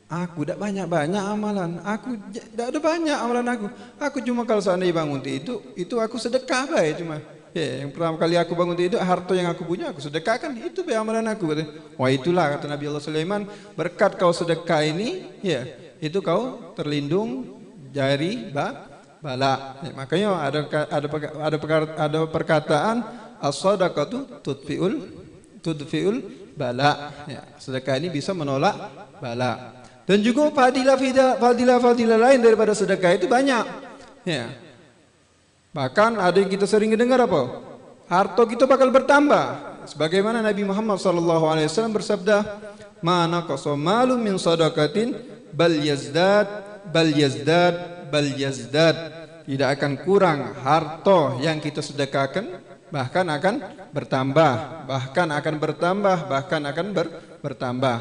Aku tak banyak-banyak amalan. Aku tak ada banyak amalan aku. Aku cuma kalau seandainya bangun itu aku sedekah baik cuma. Ya, yang pertama kali aku bangun itu harta yang aku punya aku sedekahkan, itu baik amalan aku. Wah itulah kata Nabi Allah Sulaiman, berkat kau sedekah ini, ya itu kau terlindung dari bala. Ya, makanya ada perkataan as-sadaqatu tudfiul bala. Ya, sedekah ini bisa menolak bala. Dan juga fadilah lain daripada sedekah itu banyak. Ya. Bahkan ada yang kita sering dengar apa? Harta kita bakal bertambah. Sebagaimana Nabi Muhammad SAW bersabda, "Ma naqasa malun min sadaqatin bal yazdad. Tidak akan kurang harta yang kita sedekahkan, bahkan akan bertambah, bahkan akan bertambah.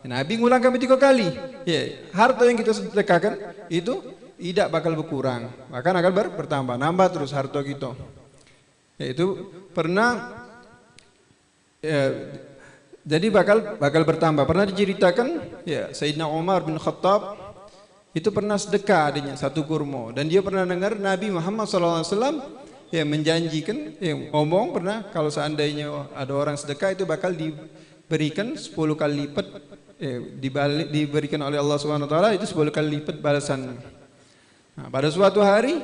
Nabi ngulang kami 3 kali. Ya, harta yang kita sedekahkan itu tidak bakal berkurang, bahkan akan bertambah, nambah terus harta kita. Yaitu pernah jadi bakal bertambah. Pernah diceritakan ya Sayyidina Umar bin Khattab itu pernah sedekah adanya 1 kurma, dan dia pernah dengar Nabi Muhammad SAW ya menjanjikan, ngomong pernah kalau seandainya ada orang sedekah itu bakal diberikan 10 kali lipat, diberikan oleh Allah Subhanahu Wa Taala itu 10 kali lipat balasan. Nah, pada suatu hari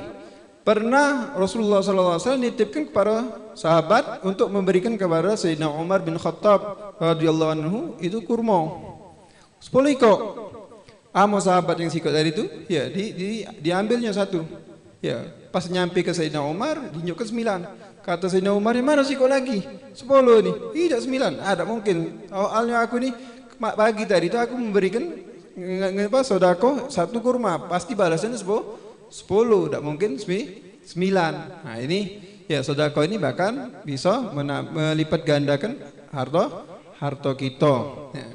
pernah Rasulullah SAW nitipkan kepada sahabat untuk memberikan kepada Sayyidina Umar bin Khattab radhiyallahu anhu itu kurma 10 ekor. Sahabat yang sikut dari itu, ya diambilnya 1. Ya, pas nyampe ke Sayyidina Umar dinyukkan 9. Kata Sayyidina Umar, mana sikut lagi? 10 ini. Tidak 9. Ada mungkin. Awalnya aku ni pagi tadi itu aku memberikan sedekah 1 kurma, pasti balasannya 10, tak mungkin 9. Nah ini ya sedekah ini bahkan bisa melipat gandakan harta kita. Ya.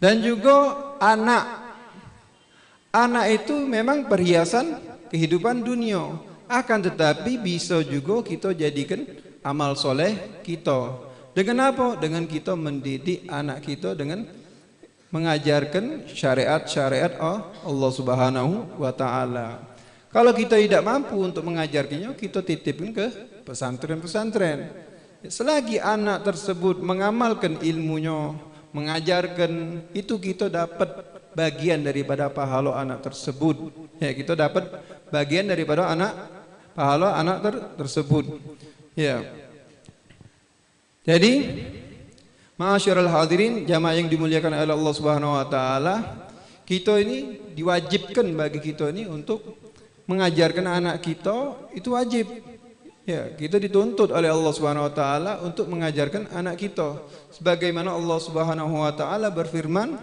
Dan juga anak itu memang perhiasan kehidupan dunia, akan tetapi bisa juga kita jadikan amal soleh kita. Dengan apa? Dengan kita mendidik anak kita dengan mengajarkan syariat-syariat Allah Subhanahu Wa Taala. Kalau kita tidak mampu untuk mengajarkannya, kita titipkan ke pesantren-pesantren. Selagi anak tersebut mengamalkan ilmunya, mengajarkan, itu kita dapat bagian daripada pahala anak tersebut. Ya, kita dapat bagian daripada pahala anak tersebut. Ya. Jadi, ma'asyiral hadirin, jamaah yang dimuliakan oleh Allah Subhanahu wa taala, kita ini diwajibkan bagi kita ini untuk mengajarkan anak kita, itu wajib. Ya, kita dituntut oleh Allah Subhanahu wa taala untuk mengajarkan anak kita. Sebagaimana Allah Subhanahu wa taala berfirman,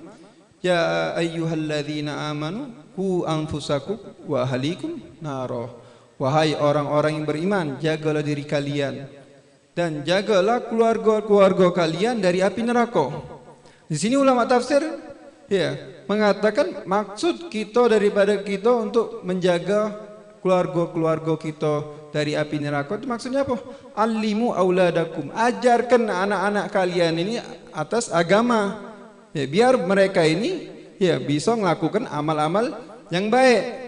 "Ya ayyuhalladzina amanu qu anfusakum wa ahlikum nara." Wahai orang-orang yang beriman, jagalah diri kalian dan jagalah keluarga-keluarga kalian dari api neraka. Di sini ulama tafsir ya mengatakan maksud kita daripada kita untuk menjaga keluarga-keluarga kita dari api neraka itu maksudnya apa? Alimu auladakum, ajarkan anak-anak kalian ini atas agama. Ya, biar mereka ini ya bisa melakukan amal-amal yang baik.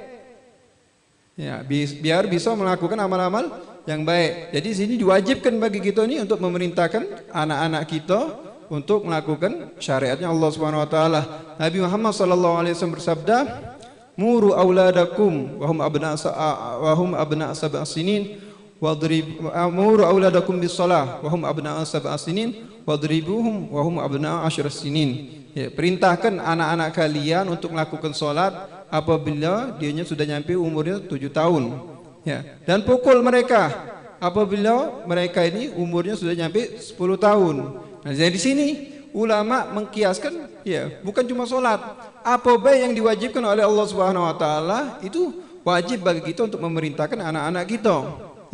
Ya, biar bisa melakukan amal-amal yang baik. Jadi sini diwajibkan bagi kita ini untuk memerintahkan anak-anak kita untuk melakukan syariatnya Allah Subhanahu wa taala. Nabi Muhammad sallallahu alaihi wasallam bersabda, "Muru auladakum wa hum abna sab'a sinin muru auladakum bis shalah wa hum abna sab'a sinin wadribuhum wa hum abna 10 sinin." Ya, perintahkan anak-anak kalian untuk melakukan salat apabila dianya sudah nyampe umurnya 7 tahun. Ya, dan pukul mereka apabila mereka ini umurnya sudah nyampe 10 tahun. Nah, jadi di sini ulama mengkiaskan ya, bukan cuma salat, apa baik yang diwajibkan oleh Allah Subhanahu wa taala itu wajib bagi kita untuk memerintahkan anak-anak kita.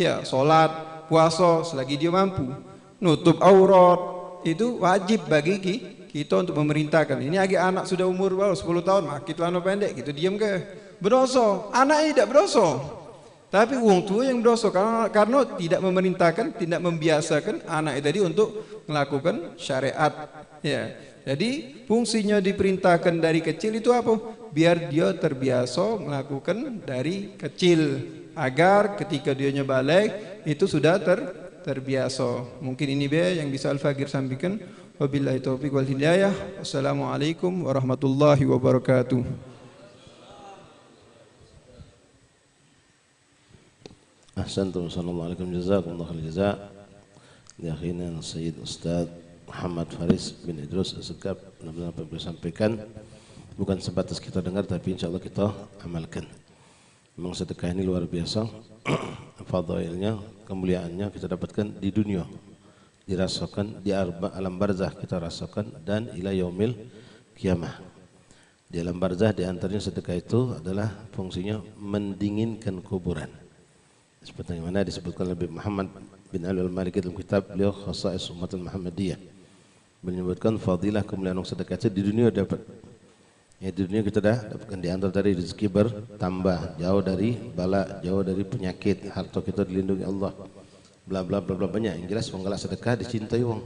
Ya, salat, puasa selagi dia mampu. Nutup aurat itu wajib bagi kita untuk memerintahkan. Ini agak anak sudah umur 10 tahun, makin celana pendek, gitu diam ke? Berdosa. Anaknya tidak berdosa. Tapi wong tua yang berdosa karena tidak memerintahkan, tidak membiasakan anak tadi untuk melakukan syariat. Ya. Jadi fungsinya diperintahkan dari kecil itu apa? Biar dia terbiasa melakukan dari kecil agar ketika dia balik itu sudah terbiasa. Mungkin ini yang bisa Al-Faqir sampaikan. Wabillahi taufiq wal hidayah. Wassalamualaikum warahmatullahi wabarakatuh. Ahsantum, sallallahu alaikum, jazakumullah khair jazaa. Li akhina Sayyid Ustaz Muhammad Faris bin Idrus As-Segaf, benar-benar apa yang beliau sampaikan bukan sebatas kita dengar tapi insyaallah kita amalkan. Memang sedekah ini luar biasa. Fadailnya, kemuliaannya kita dapatkan di dunia, dirasakan di alam barzah kita rasakan, dan ila yaumil kiamah. Di alam barzah di antaranya sedekah itu adalah fungsinya mendinginkan kuburan. Seperti yang mana disebutkan oleh Muhammad bin Ali al-Maliki dalam kitab beliau Khasa'is Ummatul Muhammadiyah, menyebutkan fadilah kemuliaan sedekah itu di dunia dapat. Ya, di dunia kita dah dapatkan di antara dari rezeki bertambah, jauh dari bala, jauh dari penyakit, harta kita dilindungi Allah. Bla bla bla bla banyak. Yang jelas wong galak sedekah dicintai wong.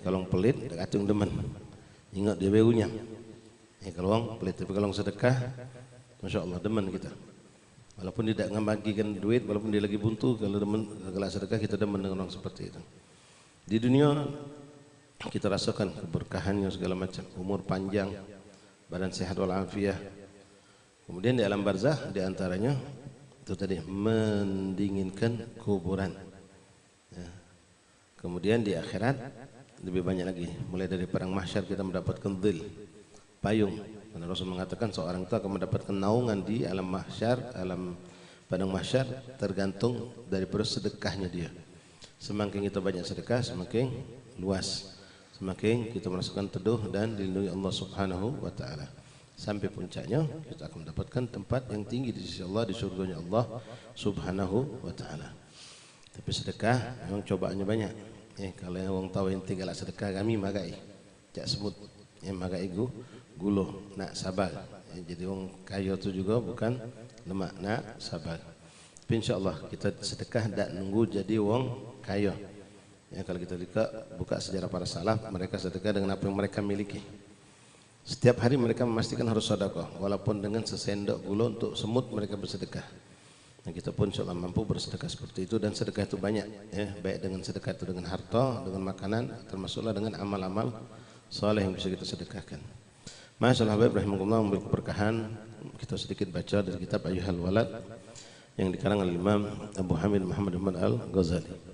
Kalau pelit kacung demen. Ingat dia beunya. Kalau wong pelit, tapi kalau sedekah masyaallah demen kita. Walaupun tidak membagikan duit, walaupun dia lagi buntu, kalau demen galak sedekah kita demen dengan orang seperti itu. Di dunia kita rasakan keberkahannya segala macam, umur panjang, badan sehat walafiat. Kemudian di alam barzah di antaranya itu tadi mendinginkan kuburan. Ya. Kemudian di akhirat lebih banyak lagi, mulai dari perang mahsyar kita mendapatkan dhil, payung. Karena Rasul mengatakan seorang itu akan mendapatkan naungan di alam mahsyar, alam padang mahsyar tergantung daripada sedekahnya dia. Semakin kita banyak sedekah, semakin luas, semakin kita merasakan teduh dan dilindungi Allah Subhanahu wa taala. Sampai puncaknya kita akan mendapatkan tempat yang tinggi di sisi Allah, di surganya Allah Subhanahu wa taala. Tapi sedekah memang cobaannya banyak. Kalau yang orang tahu yang tinggal sedekah kami magai, jak sebut, magai gulo, nak sabar. Jadi orang kaya itu juga bukan lemak, nak sabar. Tapi insyaallah kita sedekah tak nunggu jadi orang kaya. Kalau kita buka sejarah para salaf, mereka sedekah dengan apa yang mereka miliki. Setiap hari mereka memastikan harus sedekah, walaupun dengan sesendok gula untuk semut mereka bersedekah. Dan kita pun insyaallah mampu bersedekah seperti itu, dan sedekah itu banyak, baik dengan sedekah itu dengan harta, dengan makanan, termasuklah dengan amal-amal saleh yang bisa kita sedekahkan. Masyaallah Habib rahimahullah memberi keberkahan. Kita sedikit baca dari kitab Ayyuhal Walad yang dikarang oleh Imam Abu Hamid Muhammad bin Al-Ghazali.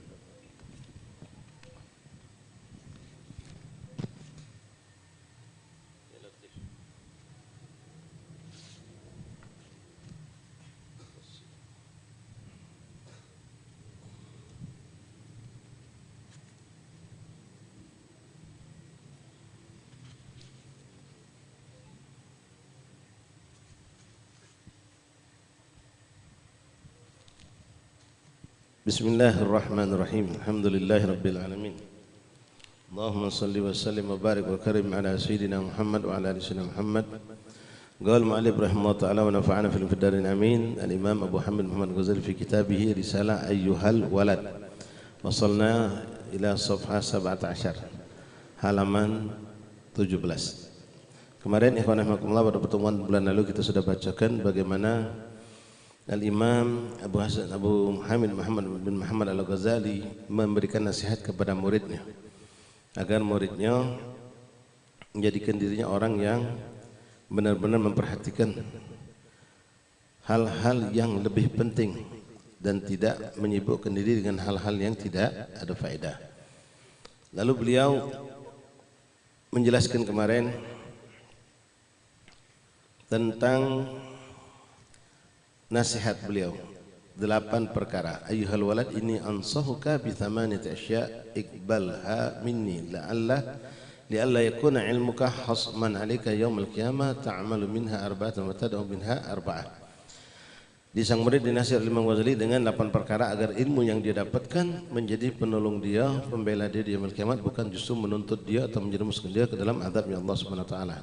Bismillahirrahmanirrahim. Alhamdulillahirabbil alamin. Allahumma shalli wa sallim wa barik wa karim ala sayyidina Muhammad wa ala ali sayyidina Muhammad. Qala al-mu'allif rahimahullah ta'ala wa nafa'ana fil darin amin. Al-Imam Abu Hamid Muhammad Ghazali fi kitabih Risalah Ayyuhal Walad. Wasalna ila safha 17 halaman 17. Kemarin ikhwan rahimakumullah pada pertemuan bulan lalu kita sudah bacakan bagaimana Al-Imam Abu Hamid Muhammad bin Muhammad Al-Ghazali memberikan nasihat kepada muridnya agar muridnya menjadikan dirinya orang yang benar-benar memperhatikan hal-hal yang lebih penting dan tidak menyibukkan diri dengan hal-hal yang tidak ada faedah. Lalu beliau menjelaskan kemarin tentang nasihat beliau 8 perkara. Ayyuhal walad inni ansahuka bi thamanati asya' iqbalha minni li'alla yakuna ilmuka hasman 'alaika yaumil qiyamah ta'malu minha arba'atan wa tad'u minha arba'ah. Di sang murid dinasihat oleh Imam Ghazali dengan 8 perkara agar ilmu yang dia dapatkan menjadi penolong dia, pembela dia di yaumil kiamat, bukan justru menuntut dia atau menjerumuskan dia ke dalam azabnya Allah Subhanahu wa taala.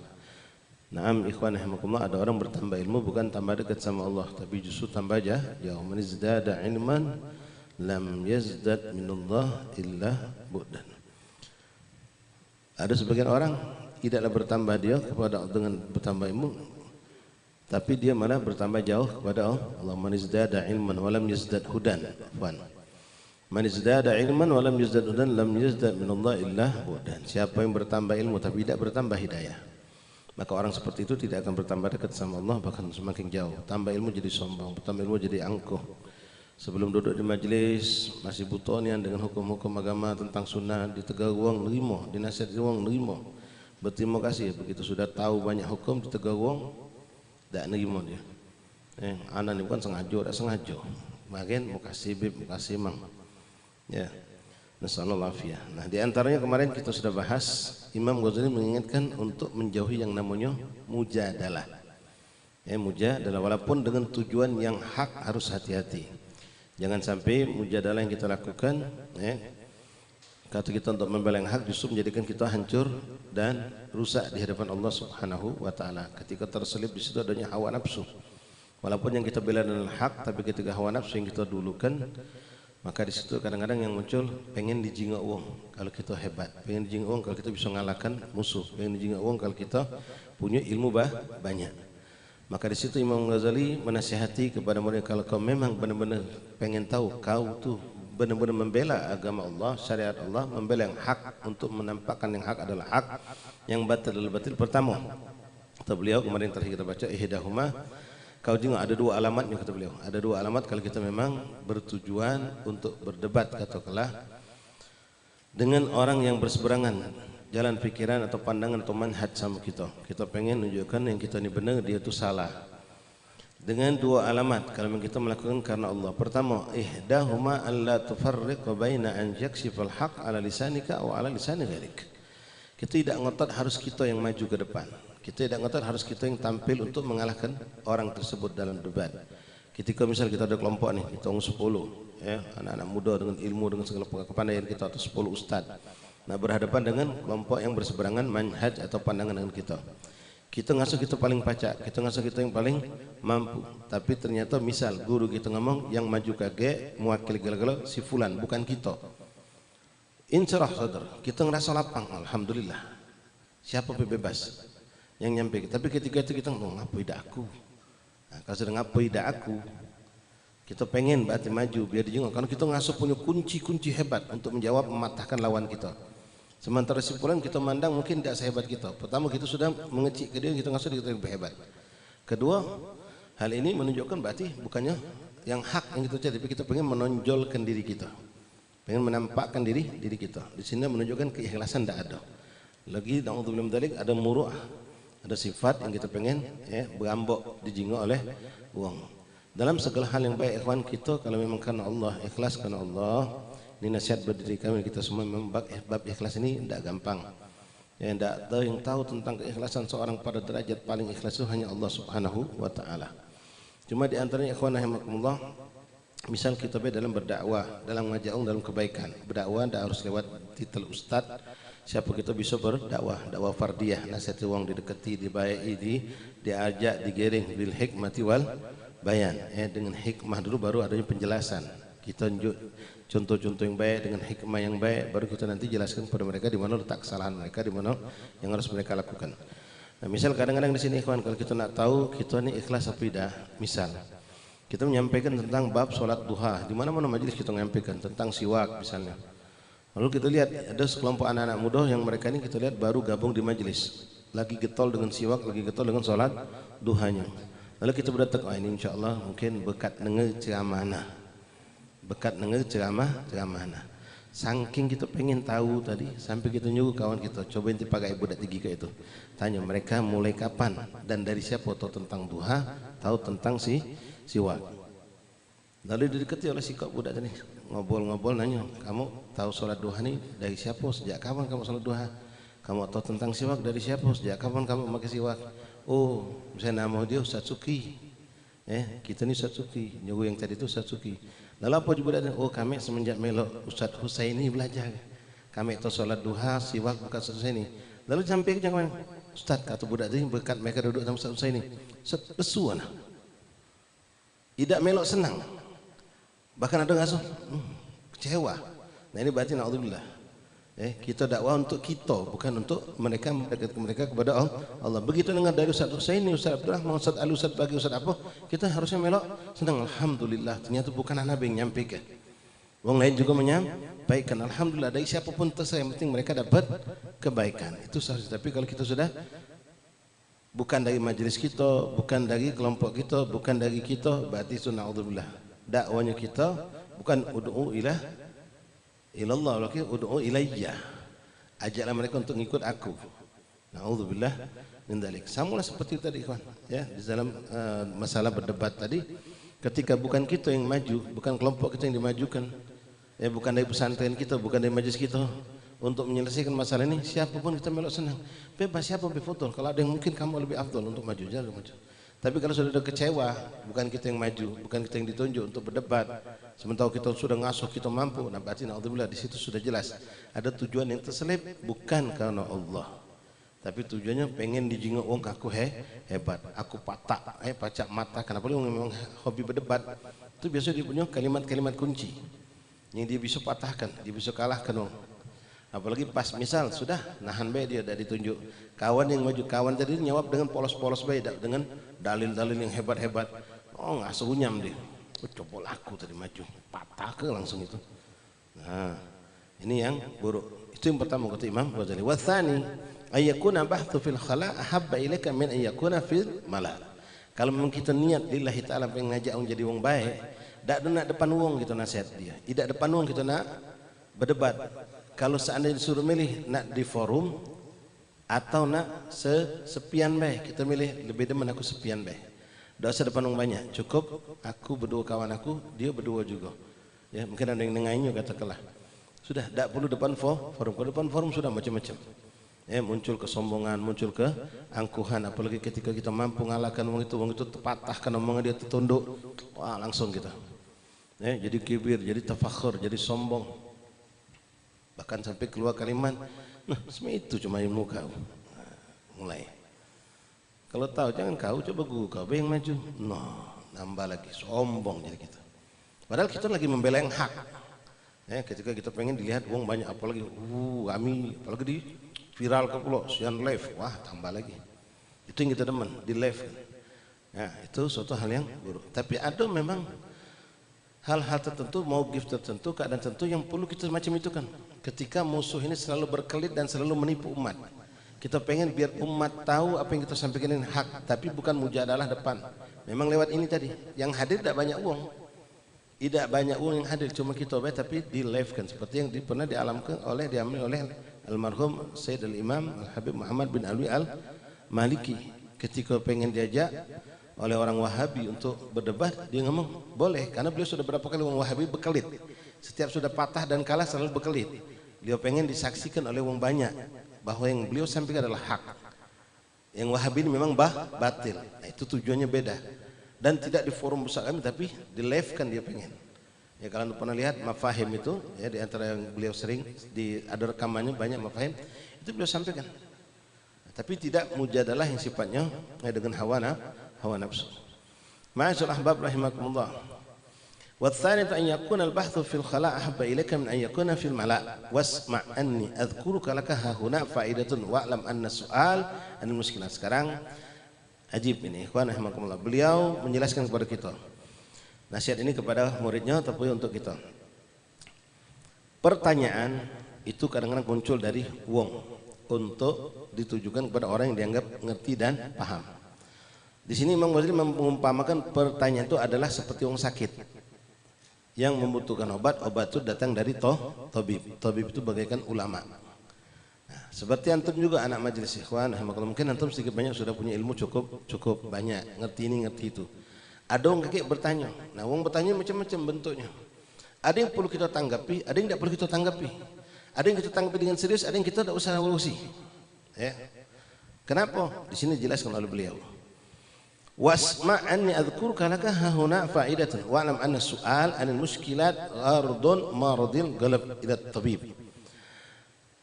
Naam ikhwan rahimakumullah, ada orang bertambah ilmu bukan tambah dekat sama Allah, tapi justru tambah jauh. Man izdada ilman lam yazdad minallah illa bu'dan. Ada sebagian orang tidaklah bertambah dia kepada dengan bertambah ilmu, tapi dia malah bertambah jauh kepada Allah. Man izdada ilman wa lam yazdad hudan. Man izdada ilman wa lam yazdad hudan lam yazdad minallah illa bu'dan. Siapa yang bertambah ilmu tapi tidak bertambah hidayah, maka orang seperti itu tidak akan bertambah dekat sama Allah, bahkan semakin jauh. Tambah ilmu jadi sombong, tambah ilmu jadi angkuh. Sebelum duduk di majelis masih butuh nian dengan hukum-hukum agama tentang sunnah, ditegur wong nerimo, dinasihati wong nerimo, berterima kasih. Begitu sudah tahu banyak hukum ditegur wong tak nerimo dia. Anak ni bukan sengaja, tak sengaja. Makin makasih bib, makasih mang. Ya. Nasallallahu alaihi. Nah, di antaranya kemarin kita sudah bahas, Imam Ghazali mengingatkan untuk menjauhi yang namanya mujadalah. Mujadalah walaupun dengan tujuan yang hak harus hati-hati. Jangan sampai mujadalah yang kita lakukan, kata kita untuk membela yang hak justru menjadikan kita hancur dan rusak di hadapan Allah Subhanahu wa taala. Ketika terselip di situ adanya hawa nafsu. Walaupun yang kita bela adalah hak, tapi ketika hawa nafsu yang kita dulukan, maka di situ kadang-kadang yang muncul pengen dijingak uang kalau kita hebat, pengen dijingak uang kalau kita bisa mengalahkan musuh, pengen dijingak uang kalau kita punya ilmu banyak. Maka di situ Imam Ghazali menasihati kepada mereka, kalau kau memang benar-benar pengen tahu kau tuh benar-benar membela agama Allah, syariat Allah, membela yang hak untuk menampakkan yang hak adalah hak, yang batil adalah batil. Pertama, kata beliau kemarin terakhir kita baca ihdahuma, kau tengok ada 2 alamatnya kata beliau. Ada 2 alamat kalau kita memang bertujuan untuk berdebat katakanlah dengan orang yang berseberangan jalan pikiran atau pandangan atau manhaj sama kita. Kita pengen menunjukkan yang kita ini benar, dia itu salah. Dengan 2 alamat kalau kita melakukan karena Allah. Pertama, ihdahuma an la tufarriq baina an yaksifal haq ala lisanika aw ala lisani ghairik. Kita tidak ngotot harus kita yang maju ke depan. Kita tidak ngotot harus kita yang tampil untuk mengalahkan orang tersebut dalam debat. Ketika misal kita ada kelompok nih, kita 10, anak-anak muda dengan ilmu, dengan segala kepandaian kita, atau 10 ustaz. Nah, berhadapan dengan kelompok yang berseberangan manhaj atau pandangan dengan kita. Kita ngasuh kita paling pacak, kita ngasuh kita yang paling mampu. Tapi ternyata misal guru kita ngomong yang maju kage mewakili gala-gala si fulan, bukan kita. Insyaallah saudara, kita ngerasa lapang, alhamdulillah. Siapa pun bebas yang nyampe. Tapi ketika itu kita ngomong ngapa tidak aku. Nah, kalau sudah ngapa tidak aku, kita pengen berarti maju biar dijenguk. Karena kita ngasuh punya kunci-kunci hebat untuk menjawab mematahkan lawan kita. Sementara si fulan kita mandang mungkin tidak sehebat kita. Pertama kita sudah mengecik ke dia, kita ngasih dia lebih hebat. Kedua, hal ini menunjukkan berarti bukannya yang hak yang kita cari, tapi kita pengen menonjolkan diri kita, pengen menampakkan diri kita. Di sini menunjukkan keikhlasan tidak ada. Lagi naudzubillah min dzalik ada muru'ah, ada sifat yang kita pengen berambok dijingok oleh uang. Dalam segala hal yang baik ikhwan kita, kalau memang karena Allah, ikhlas karena Allah, ini nasihat buat diri kami kita semua, memang bab ikhlas ini tidak gampang. Tidak ada yang tahu tentang keikhlasan seorang pada derajat paling ikhlas itu hanya Allah Subhanahu wa taala. Cuma di antaranya ikhwan rahimakumullah, misal kita dalam berdakwah, dalam ngajak dalam kebaikan. Berdakwah tidak harus lewat titel ustaz. Siapa kita bisa berdakwah, dakwah fardiyah, nasihati wong didekati, dibayai, diajak, digiring bil hikmati wal bayan. Dengan hikmah dulu baru adanya penjelasan. Kita tunjuk contoh-contoh yang baik dengan hikmah yang baik, baru kita nanti jelaskan kepada mereka di mana letak kesalahan mereka, di mana yang harus mereka lakukan. Nah, misal kadang-kadang di sini ikhwan, kalau kita nak tahu kita ini ikhlas apa tidak, misal kita menyampaikan tentang bab sholat duha, di mana-mana majelis kita menyampaikan tentang siwak misalnya. Lalu kita lihat ada sekelompok anak-anak muda yang mereka ini kita lihat baru gabung di majelis, lagi getol dengan siwak, lagi getol dengan sholat duhanya. Lalu kita berdetak, ini insya Allah mungkin bekat denger ceramah, bekat denger ceramah. Saking kita pengen tahu tadi, sampai kita nyuruh kawan kita, coba nanti pakai budak tinggi ke itu. Tanya mereka mulai kapan dan dari siapa tahu tentang duha, tahu tentang siwak. Lalu didekati oleh si budak tadi, ngobrol-ngobrol nanya, kamu tahu sholat duha nih dari siapa? Sejak kapan kamu sholat duha? Kamu tahu tentang siwak dari siapa? Sejak kapan kamu pakai siwak? Oh, misalnya nama dia Ustaz Suki. Kita ni Ustaz Suki, nyuruh yang tadi itu Ustaz Suki. Lalu apa juga ada? Oh, kami semenjak melok Ustaz Husaini belajar. Kami tahu sholat duha, siwak bukan Ustaz Husaini. Lalu sampai ke jangan Ustaz kata budak tadi berkat mereka duduk sama Ustaz Husaini. Ustaz lesu anak. Tidak melok senang. Bahkan ada ngasuh kecewa. Nah ini berarti naudzubillah. Kita dakwah untuk kita, bukan untuk mereka kepada Allah. Begitu dengar dari Ustaz Husaini, Ustaz Abdurrahman, Ustaz Ali, Ustaz Bagi, Ustaz apa, kita harusnya melok senang. Alhamdulillah, ternyata bukan anak yang menyampaikan. Orang lain juga menyampaikan. Alhamdulillah, dari siapapun terserah, yang penting mereka dapat kebaikan. Itu seharusnya. Tapi kalau kita sudah bukan dari majelis kita, bukan dari kelompok kita, bukan dari kita, berarti itu naudzubillah. Dakwanya kita bukan ud'u ilallah, lagi ud'u ilayya. Ajaklah mereka untuk ngikut aku. Naudzubillah min dzalik. Samalah seperti tadi kawan, ya, di dalam masalah berdebat tadi, ketika bukan kita yang maju, bukan kelompok kita yang dimajukan, ya bukan dari pesantren kita, bukan dari majelis kita untuk menyelesaikan masalah ini, siapapun kita melok senang. Bebas siapa betul. Kalau ada yang mungkin kamu lebih afdal untuk maju, jangan maju. Tapi kalau sudah ada kecewa, bukan kita yang maju, bukan kita yang ditunjuk untuk berdebat, sementara kita sudah ngasuh, kita mampu, nah berarti naudzubillah di situ sudah jelas ada tujuan yang terselip, bukan karena Allah, tapi tujuannya pengen dijingok wong aku hebat, aku pacak mata. Kenapa lu memang hobi berdebat? Itu biasa dia punya kalimat-kalimat kunci yang dia bisa patahkan, dia bisa kalahkan wong. Apalagi pas misal sudah nahan baik dia dah ditunjuk kawan yang maju, kawan tadi nyawab dengan polos-polos baik, dengan dalil-dalil yang hebat-hebat. Oh nggak sehunyam dia. Oh, coba aku tadi maju, patah ke langsung itu. Nah ini yang buruk. Itu yang pertama kata Imam Ghazali. Wathani ayyakuna bahthu fil khala ahabba ilaika min ayyakuna fil mala. Kalau memang kita niat lillahi ta'ala pengen ngajak orang jadi wong baik, tak nak depan wong kita nasihat dia, tidak depan wong kita nak berdebat. Kalau seandainya disuruh milih nak di forum atau nak sepian baik, kita milih lebih demen aku sepian baik. Tak usah depan orang banyak, cukup aku berdua kawan aku, dia berdua juga. Ya, mungkin ada yang dengarnya katakanlah. Sudah, tak perlu depan forum. Kalau depan forum sudah macam-macam. Ya, muncul kesombongan, muncul keangkuhan. Apalagi ketika kita mampu mengalahkan orang itu terpatahkan omongan dia, tertunduk, wah langsung kita. Ya, jadi kibir, jadi tafakhur, jadi sombong. Bahkan sampai keluar kalimat, nah semua itu cuma ilmu kau. Nah, mulai. Kalau tahu jangan kau, coba guru kau yang maju. Nah, nambah lagi sombong jadi kita. Padahal kita lagi membela yang hak. Ya, ketika kita pengen dilihat uang banyak, apalagi kami, apalagi di viral ke pulau, sian live, wah tambah lagi. Itu yang kita demen di live. Nah, itu suatu hal yang buruk. Tapi ada memang hal-hal tertentu, mauqif tertentu, keadaan tertentu yang perlu kita macam itu kan. Ketika musuh ini selalu berkelit dan selalu menipu umat, kita pengen biar umat tahu apa yang kita sampaikan ini hak, tapi bukan mujadalah depan. Memang lewat ini tadi, yang hadir tidak banyak uang, tidak banyak uang yang hadir, cuma kita tapi di live kan, seperti yang pernah diambil oleh almarhum Sayyid al-Imam Al-Habib Muhammad bin Alwi Al-Maliki. Ketika pengen diajak oleh orang Wahabi untuk berdebat, dia ngomong boleh, karena beliau sudah berapa kali orang Wahabi berkelit, setiap sudah patah dan kalah selalu berkelit. Beliau pengen disaksikan oleh orang banyak bahwa yang beliau sampaikan adalah hak, yang Wahabi ini memang batil. Nah, itu tujuannya beda, dan tidak di forum besar kami tapi di live kan dia pengen. Ya kalau anda pernah lihat mafahim itu, ya di antara yang beliau sering ada rekamannya banyak mafahim itu beliau sampaikan. Tapi tidak mujadalah yang sifatnya dengan hawa nafsu. Ma'asyiral ahbab rahimakumullah. والثالث أن يكون البحث في الخلاء أحب إليك من أن يكون في الملاء واسمع أني أذكرك لك هنا فائدة واعلم أن السؤال عن المشكلة. Sekarang ajib ini ikhwan rahimakumullah. Beliau menjelaskan kepada kita. Nasihat ini kepada muridnya tapi untuk kita. Pertanyaan itu kadang-kadang muncul dari wong untuk ditujukan kepada orang yang dianggap ngerti dan paham. Di sini Imam Ghazali mengumpamakan pertanyaan itu adalah seperti orang sakit yang membutuhkan obat itu datang dari tabib. Tabib itu bagaikan ulama. Nah, seperti antum juga anak majelis ikhwan, mungkin antum sedikit banyak sudah punya ilmu cukup banyak, ngerti ini ngerti itu. Ada orang kakek bertanya. Nah, orang bertanya macam-macam bentuknya. Ada yang perlu kita tanggapi, ada yang tidak perlu kita tanggapi. Ada yang kita tanggapi dengan serius, ada yang kita tidak usah urusi. Ya. Kenapa? Di sini dijelaskan oleh beliau. Wasma' anni adzkurka laka hahuna faidatan wa'lam anna su'al 'anil mushkilat ghardun maradil galab ila tabib.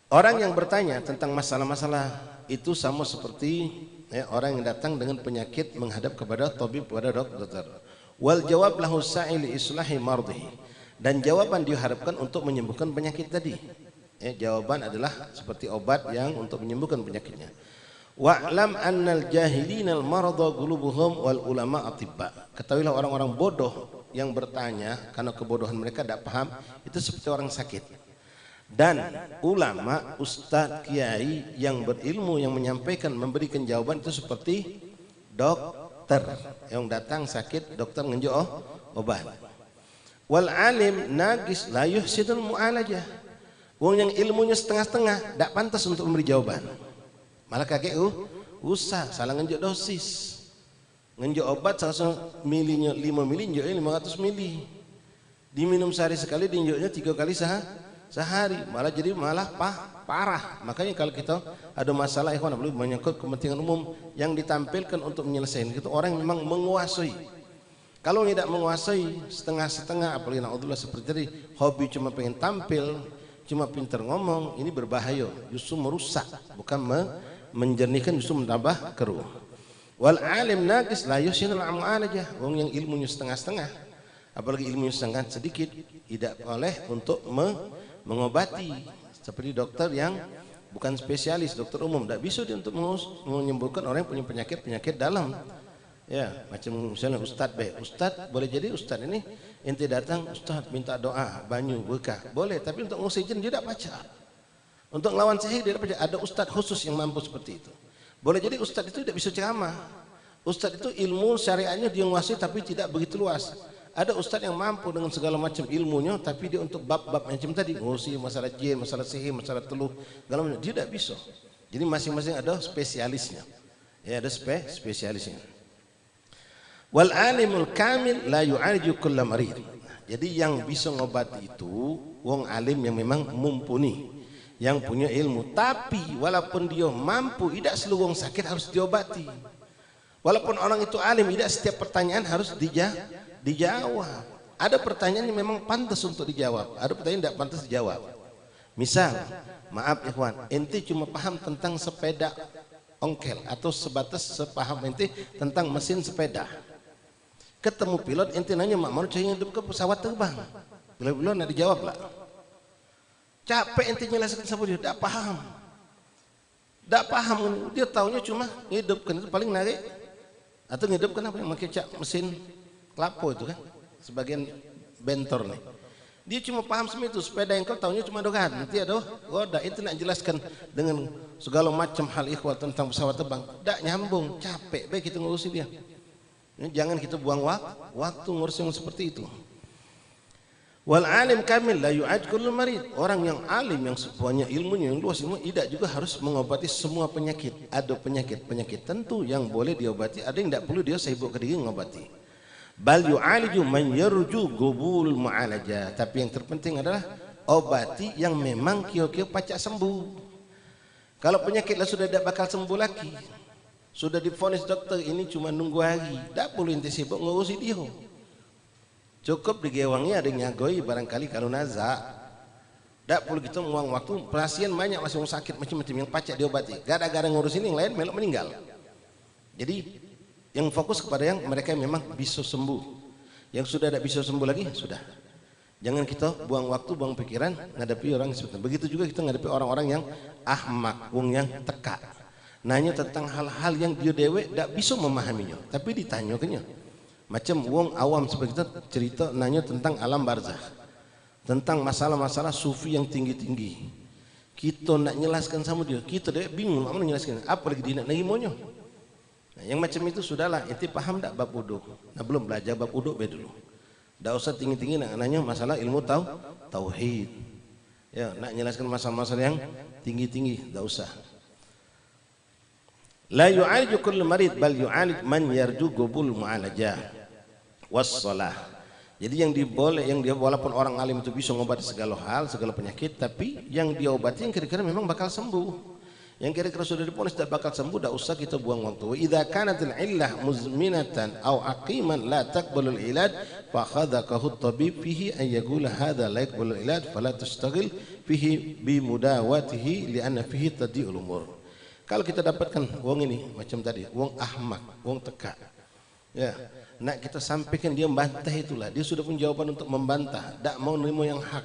Orang yang bertanya tentang masalah-masalah itu sama seperti orang yang datang dengan penyakit menghadap kepada tabib, kepada dokter. Wal jawab lahu sa'il islahi mardihi. Dan jawaban diharapkan untuk menyembuhkan penyakit tadi. Jawaban adalah seperti obat yang untuk menyembuhkan penyakitnya. Wa'lam annal jahilinal marada qulubuhum wal ulama atibba. Ketahuilah orang-orang bodoh yang bertanya karena kebodohan mereka tidak paham itu seperti orang sakit. Dan ulama, ustadz, kiai yang berilmu yang menyampaikan memberikan jawaban itu seperti dokter yang datang sakit, dokter ngenjuk obat. Wal alim nagis la yuhsidul mu'alajah. Wong yang ilmunya setengah-setengah tidak pantas untuk memberi jawaban. Malah kakek usah salah ngenjuk dosis. Ngenjuk obat salah milinya 5 mili, ngenjuknya 500 mili. Diminum sehari sekali, diinjuknya 3 kali sehari. Malah parah. Makanya kalau kita ada masalah ikhwan belum menyangkut kepentingan umum yang ditampilkan untuk menyelesaikan itu orang yang memang menguasai. Kalau tidak menguasai setengah-setengah, apalagi naudzubillah seperti tadi hobi cuma pengen tampil, cuma pintar ngomong, ini berbahaya, justru merusak, bukan menjernihkan, justru menambah keruh. Wal alim naqis la yusinul mu'alajah. Wong yang ilmunya setengah-setengah, apalagi ilmunya setengah sedikit, tidak boleh untuk mengobati. Seperti dokter yang bukan spesialis, dokter umum, tidak bisa dia untuk menyembuhkan orang yang punya penyakit dalam. Ya, macam misalnya ustadz boleh jadi ustadz ini ente datang, ustadz minta doa, banyu, berkah, boleh, tapi untuk oksigen dia tidak baca. Untuk lawan sihir dia tidak baca. Ada ustadz khusus yang mampu seperti itu. Boleh jadi ustadz itu tidak bisa ceramah. Ustadz itu ilmu syariatnya dia menguasai tapi tidak begitu luas. Ada ustadz yang mampu dengan segala macam ilmunya tapi dia untuk bab-bab macam tadi, ngosi, masalah jin, masalah sihir, masalah teluh, segala macam dia tidak bisa. Jadi masing-masing ada spesialisnya. Ya, ada spesialisnya. Wal alimul kamil la yu'aliju kulla marid. Jadi yang bisa ngobati itu wong alim yang memang mumpuni, yang punya ilmu. Tapi walaupun dia mampu, tidak seluruh wong sakit harus diobati. Walaupun orang itu alim, tidak setiap pertanyaan harus dijawab. Ada pertanyaan yang memang pantas untuk dijawab, ada pertanyaan yang tidak pantas dijawab. Misal, maaf ikhwan, ente cuma paham tentang sepeda ongkel atau sebatas sepaham ente tentang mesin sepeda. Ketemu pilot, ente nanya mak mau cari hidup ke pesawat terbang. Pilot nak dijawab lah. Capek ente jelaskan sama dia, tidak paham. Tidak paham, dia taunya cuma hidupkan itu paling narik atau hidupkan apa yang pakai mesin kelapo itu kan. Sebagian bentor nih. Dia cuma paham seperti itu, sepeda yang kau tahunya cuma dogat. Nanti ada, itu nak jelaskan dengan segala macam hal ikhwal tentang pesawat terbang. Tak nyambung, capek, baik kita ngurusi dia. Jangan kita buang waktu ngurusin seperti itu. Wal alim kamil la yu'ad kullu marid. Orang yang alim, yang semuanya ilmunya, yang luas ilmu, tidak juga harus mengobati semua penyakit. Ada penyakit tentu yang boleh diobati, ada yang tidak perlu dia sibuk ke diri mengobati. Bal yu'aliju man yarju gubul mu'alaja. Tapi yang terpenting adalah obati yang memang kio-kio pacak sembuh. Kalau penyakit lah sudah tidak bakal sembuh lagi, sudah divonis dokter ini cuma nunggu hari, tidak perlu inti sibuk ngurusi dia. Cukup digewangi ada yang nyagoi barangkali kalau nazak. Tak perlu kita menguang waktu. Pasien banyak masih sakit macam-macam yang pacak diobati. Gara-gara ngurusin yang lain melok meninggal. Jadi yang fokus kepada yang mereka memang bisa sembuh. Yang sudah tidak bisa sembuh lagi sudah. Jangan kita buang waktu, buang pikiran menghadapi orang seperti itu. Begitu juga kita menghadapi orang-orang yang ahmak, wong yang teka. Nanya tentang hal-hal yang dia dewe tidak bisa memahaminya, tapi ditanyakannya. Macam wong awam seperti kita cerita nanya tentang alam barzakh, tentang masalah-masalah sufi yang tinggi-tinggi. Kita nak jelaskan sama dia, kita dia bingung nak menjelaskan. Apa lagi dia nak nerimonya? Nah, yang macam itu sudahlah, ente paham tak bab uduk? Nah, belum belajar bab uduk be dulu. Tak usah tinggi-tinggi nak nanya masalah ilmu tauhid. Ya, nak jelaskan masalah-masalah yang tinggi-tinggi, tak usah. La yu'aliju kullu marid bal yu'alij man yarju gubul mu'alajah wassalah. Jadi yang diboleh, yang dia walaupun orang alim itu bisa mengobati segala hal, segala penyakit, tapi yang diobati yang kira-kira memang bakal sembuh. Yang kira-kira sudah diponis tidak bakal sembuh, tidak usah kita buang waktu. Wa idza kanatil illah muzminatan aw aqiman la taqbalul ilad fa khadaqahu at-tabib fihi an yaqula hadha la yaqbalul ilad fala tastaghil fihi bi mudawatihi li'anna fihi tadi'ul umur. Kalau kita dapatkan wong ini macam tadi, wong ahmak, wong teka. Ya, nak kita sampaikan dia membantah itulah. Dia sudah punya jawaban untuk membantah, tak mau nerima yang hak.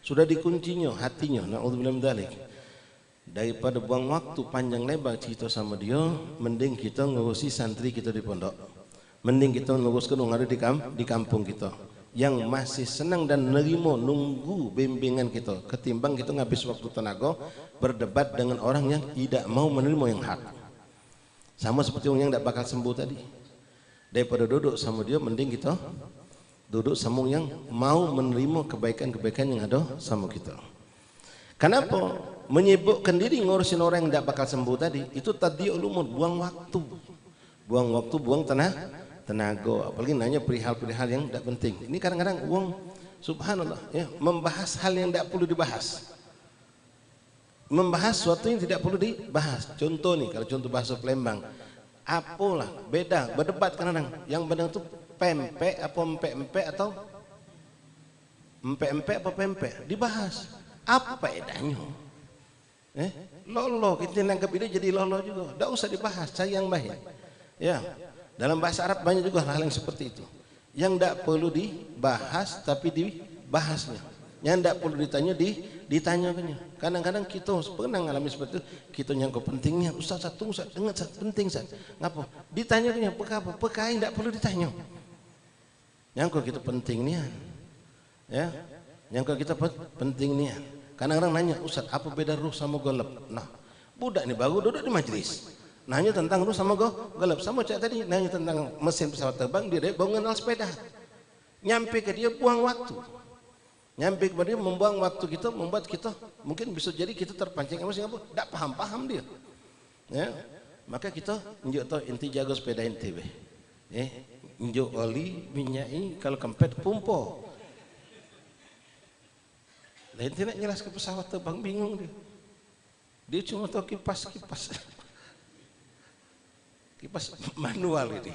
Sudah dikuncinya hatinya. Na'udzubillah min dzalik. Daripada buang waktu panjang lebar cerita sama dia, mending kita ngurusi santri kita di pondok. Mending kita nguruskan orang ada di kampung kita yang masih senang dan nerimo nunggu bimbingan kita, ketimbang kita ngabis waktu tenaga berdebat dengan orang yang tidak mau menerima yang hak. Sama seperti orang yang tidak bakal sembuh tadi. Daripada duduk sama dia, mending kita duduk sama yang mau menerima kebaikan-kebaikan yang ada sama kita. Kenapa? Menyibukkan diri ngurusin orang yang tidak bakal sembuh tadi, itu tadi ulumur, buang waktu, buang tenaga, apalagi nanya perihal-perihal yang tidak penting. Ini kadang-kadang uang, subhanallah, ya, membahas hal yang tidak perlu dibahas, membahas sesuatu yang tidak perlu dibahas. Contoh nih, kalau contoh bahasa Palembang, apalah beda, berdebat kadang-kadang, yang benar itu pempek apa empek-empek atau empek-empek apa pempek, dibahas. Apa faedahnya? Lolo, kita nangkap ini jadi lolo juga. Tidak usah dibahas, sayang baik. Ya, dalam bahasa Arab banyak juga hal yang seperti itu. Yang tidak perlu dibahas tapi dibahasnya. Yang tidak perlu ditanya ditanyakannya. Kadang-kadang kita pernah mengalami seperti itu. Kita nyangkut pentingnya, Ustaz satu, Ustaz dengar Ustaz penting Ustaz. Ngapa? Ditanyakannya, perkara yang tidak perlu ditanya. Nyangkut kita pentingnya. Ya. Yang kita pentingnya, kadang-kadang nanya, Ustaz apa beda ruh sama golep? Nah, budak ini baru duduk di majlis, nanya tentang ruh sama golep. Sama cak tadi nanya tentang mesin pesawat terbang, dia baru kenal sepeda. Nyampe ke dia buang waktu, nyampe kepada dia membuang waktu kita, membuat kita mungkin bisa jadi kita terpancing emosi apa? Tidak paham dia. Ya, maka kita injuk tahu inti jaga sepeda inti be. Injuk oli minyai kalau kempet pumpo. Lain tidak jelas ke pesawat terbang, bingung dia. Dia cuma tahu kipas manual ini.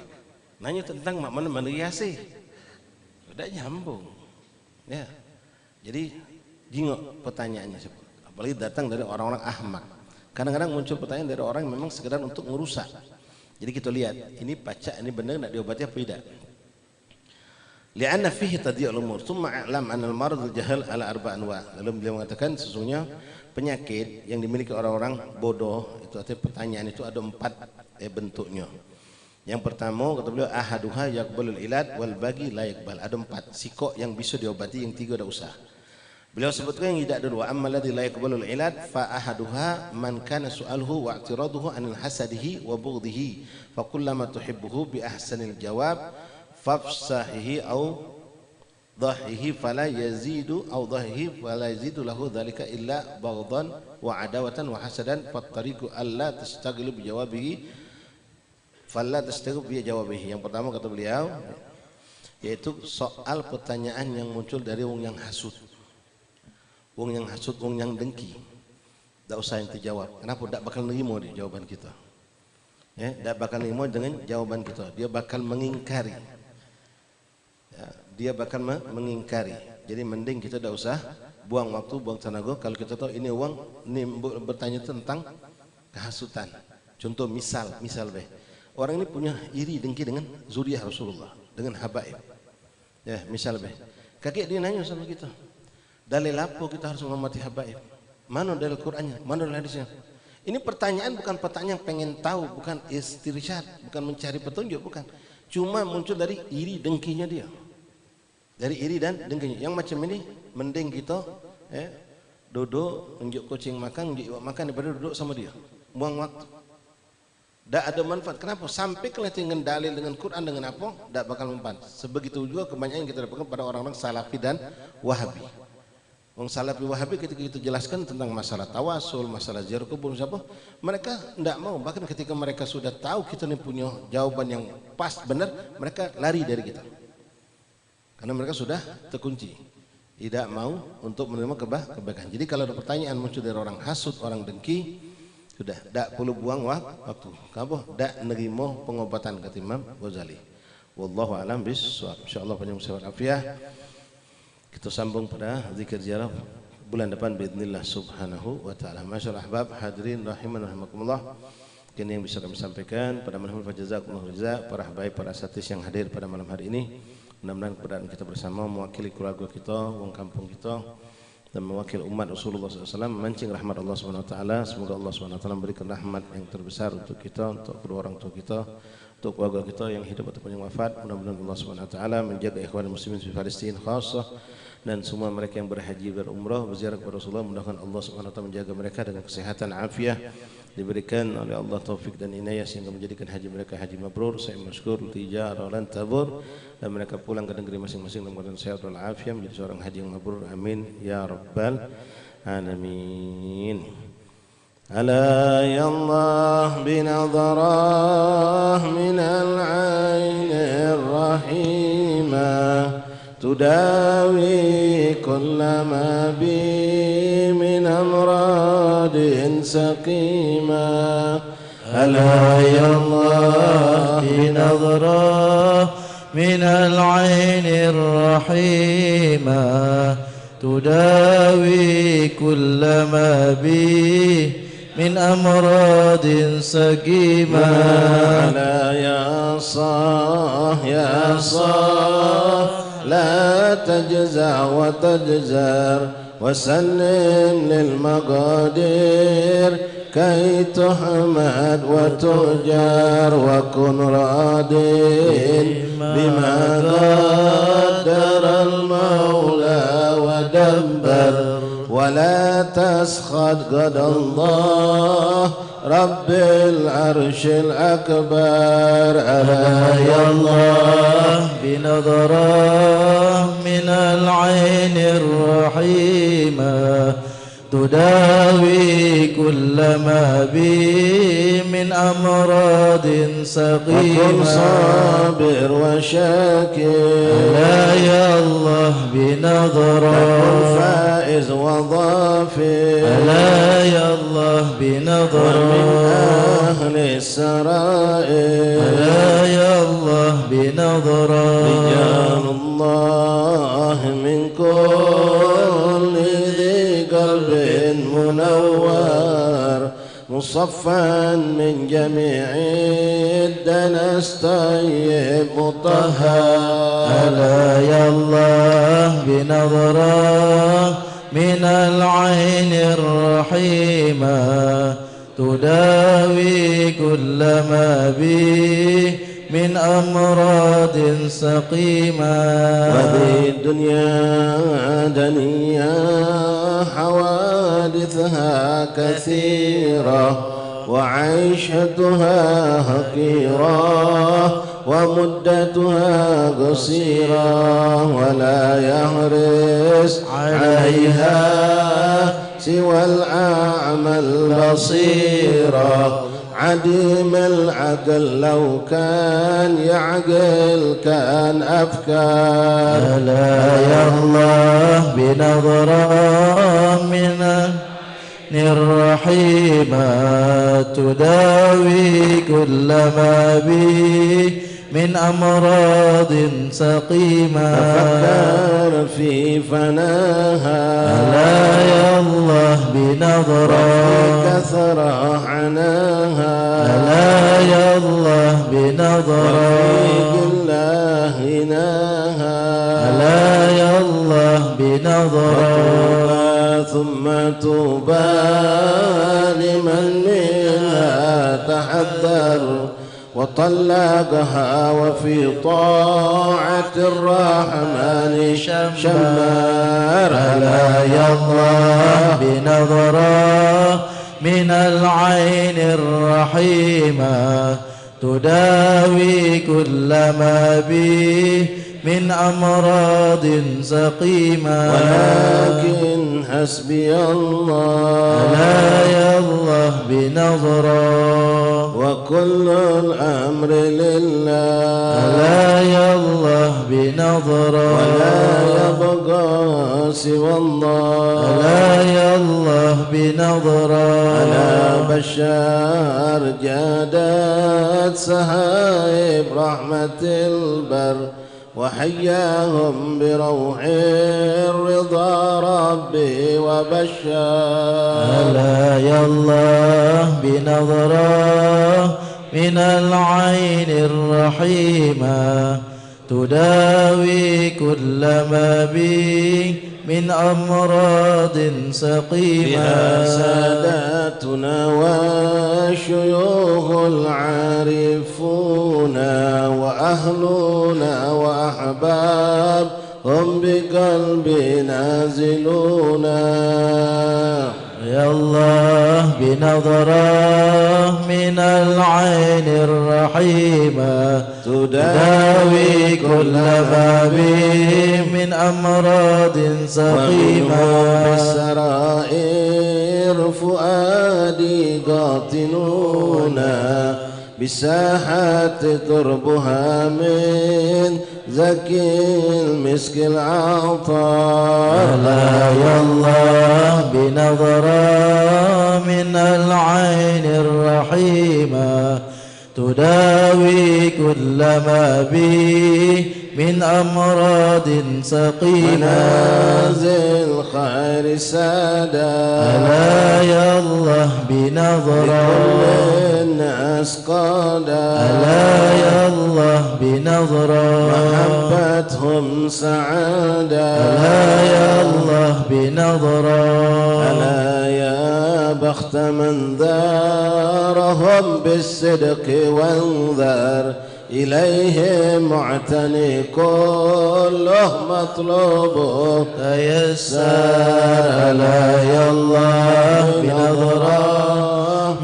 Nanya tentang mana hiasi, udah nyambung. Ya, jadi jingok pertanyaannya, apalagi datang dari orang-orang ahmak. Kadang-kadang muncul pertanyaan dari orang yang memang sekedar untuk merusak. Jadi kita lihat, ini pacak, ini benar nak diobati apa tidak? Lianna fihi tadiyul umur, tsumma a'lam anna al-marad al-jahal ala arba' anwa'. Lalu beliau mengatakan sesungguhnya penyakit yang dimiliki orang-orang bodoh itu artinya pertanyaan itu ada 4 bentuknya. Yang pertama kata beliau ahaduha yaqbalul ilad wal bagi la yaqbal. Ada 4 sikok yang bisa diobati, yang 3 dah usah. Beliau sebutkan yang tidak dulu, amma alladhi la yaqbalul ilad fa ahaduha man kana su'aluhu wa i'tiraduhu anil hasadihi wa bughdhihi fa kullama tuhibbuhu bi ahsanil jawab fafsahihi au dhahihi fala yazidu au dhahihi fala yazidu lahu dhalika illa baghdan wa adawatan wa hasadan fattariqu alla tastaghilu bi jawabihi falla tastaghilu bi jawabihi. Yang pertama kata beliau yaitu soal pertanyaan yang muncul dari wong yang hasud. Wong yang hasud, wong yang dengki. Tak usah yang dijawab. Kenapa? Tak bakal nerima di jawaban kita. Ya, tak bakal nerima dengan jawaban kita. Dia bakal mengingkari. Ya, dia bakal mengingkari. Jadi mending kita tak usah buang waktu, buang tenaga. Kalau kita tahu ini uang, ini bertanya tentang kehasutan. Contoh misal beh. Orang ini punya iri dengki dengan zuriyah Rasulullah, dengan habaib. Ya, misal beh. Kakek dia nanya sama kita. Dalil apa kita harus menghormati habaib? Mana dalil Qur'annya? Mana dalil hadisnya? Ini pertanyaan bukan pertanyaan pengen tahu, bukan istirsyad, bukan mencari petunjuk, bukan. Cuma muncul dari iri dengkinya dia. Dari iri dan dengkinya. Yang macam ini mending kita duduk unjuk kucing makan, unjuk iwak makan daripada duduk sama dia. Buang waktu. Tak ada manfaat. Kenapa? Sampai kelihatan dengan dalil, dengan Quran, dengan apa? Tak bakal manfaat. Sebegitu juga kebanyakan yang kita dapatkan pada orang-orang Salafi dan Wahabi. Orang Salafi Wahabi ketika kita jelaskan tentang masalah tawasul, masalah ziarah kubur, siapa, mereka tidak mau. Bahkan ketika mereka sudah tahu kita ini punya jawaban yang pas, benar, mereka lari dari kita. Karena mereka sudah terkunci, tidak mau untuk menerima kebaikan. Jadi kalau ada pertanyaan muncul dari orang hasud, orang dengki, sudah tidak perlu buang waktu. Kenapa? Tidak menerima pengobatan, kata Imam Ghazali. Wallahu a'lam bishawab. Insyaallah panjang umur afiah. Kita sambung pada zikir ziarah bulan depan biidznillah subhanahu wa ta'ala. Masyaallah ahbab hadirin rahiman rahimakumullah. Ini yang bisa kami sampaikan pada malam hari jazakumullah jaza para habaib, para asatidz yang hadir pada malam hari ini. Mudah-mudahan keberadaan kita bersama mewakili keluarga kita, wong kampung kita, dan mewakili umat Rasulullah SAW memancing rahmat Allah Subhanahu wa taala. Semoga Allah Subhanahu wa taala memberikan rahmat yang terbesar untuk kita, untuk kedua orang tua kita, untuk keluarga kita yang hidup ataupun yang wafat. Mudah-mudahan Allah Subhanahu wa taala menjaga ikhwan muslimin di Palestin khassah dan semua mereka yang berhaji, berumrah, berziarah kepada Rasulullah. Mudah-mudahan Allah Subhanahu wa taala menjaga mereka dengan kesehatan afiah, diberikan oleh Allah taufik dan inayah sehingga menjadikan haji mereka haji mabrur, sa'im masykur, tijarah lan tabur, dan mereka pulang ke negeri masing-masing dalam keadaan sehat wal afiah menjadi seorang haji yang mabrur. Amin ya rabbal alamin. Ala ya Allah binadharah minal ainir rahimah تداوي كل ما بي من أمراض سقيمة. ألا يا الله بنظرة من العين الرحيمة تداوي كل ما بي من أمراض سقيمة. ألا يا صاح يا صاح لا تجزع وتجزر وسلم للمقادير كي تحمد وتؤجر وكن راضٍ بما قدر المولى ودبر ولا تسخط قدر الله رب العرش الأكبر. ألا يا الله بنظرة من العين الرحيمة تداوي كل ما بي من أمراض سقيمة. وكن صابر وشاكر. ألا يا الله بنظرة تكن فائز وظافر. ألا يا الله بنظرة ومن أهل السرائر. ألا يا الله بنظرة رجال الله من كل ذي قلب منور مصفى من جميع الدنس طيب مطهر. ألا يا الله بنظرة من العين الرحيمة تداوي كل ما به من أمراض سقيمة. وهذه الدنيا دنيا حوادثها كثيرة وعيشتها حقيرة ومدتها قصيرة ولا يحرص عليها سوى الأعمى البصيرة. عديم العقل لو كان يعقل كان أفكار. لا يا الله بنظرة من الرحيمة تداوي كل ما به من أمراض سقيمة. تفكر في فناها لا يا الله بنظرة كثر عناها. لا يا الله بنظرة الله هناها. لا يا الله بنظرة ثم توبى لمن منها تحذر وطلقها وفي طاعة الرحمن شمار. لا يا الله بنظرة من العين الرحيمة تداوي كل ما به من أمراض سقيمة. ولكن حسبي الله لا يا الله بنظرة وكل الأمر لله. لا يا الله بنظرة ولا يبقى سوى الله. لا يا الله بنظرة على بشار جادت سهائب رحمة البر وحياهم بروح الرضا ربي وبشار. لا يا الله بنظرة من العين الرحيمة تداوي كل ما به من أمراض سقيمة. بها ساداتنا والشيوخ العارفون وأهلنا وأحباب هم بقلب نازلون. يا الله بنظرة من العين الرحيمة تداوي كل ما به من أمراض سقيمة. بالسرائر فؤادي قاطنون بساحات تربها من زكي المسك العطاء. لا يا الله بنظرة من العين الرحيمة تداوي كل ما به من أمراض سقيمة. منازل خير سادة لا يا الله بنظرة الناس قادة. لا يا الله بنظرة محبتهم سعادة. لا يا الله بنظرة ألا يا بخت من ذارهم بالصدق وانذر إليهم معتني كله مطلوب تيسر. لا يا الله بنظرة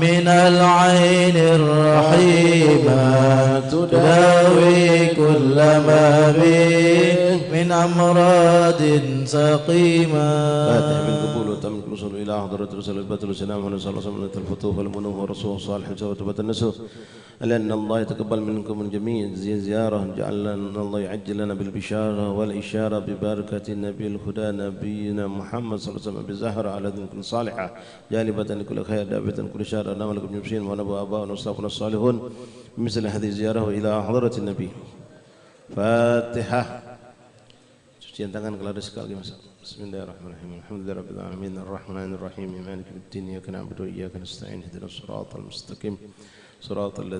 من العين الرحيمة تداوي كل ما به من أمراض سقيمة. فاتح بالقبول وتم الوصول إلى حضرة رسول البتر والسلام على صلى الله عليه وسلم الفتوح والمنوه والرسول الصالح وتوبة النسوح. لأن الله يتقبل منكم الجميع زيارة. جعلنا الله يعجل لنا بالبشارة والإشارة ببركة النبي الهدى نبينا محمد صلى الله عليه وسلم بزهر على ذنك صالحة جالبة لكل خير دابة كل شهر أنام لكم جمسين ونبو آباؤنا وأصحابنا الصالحون مثل هذه الزيارة إلى حضرة النبي. فاتحة. Cucian tangan kelar sekali lagi Mas. Bismillahirrahmanirrahim. Alhamdulillahirabbil alamin arrahmanirrahim maliki yaumiddin iyyaka na'budu wa iyyaka nasta'in ihdinas siratal mustaqim siratal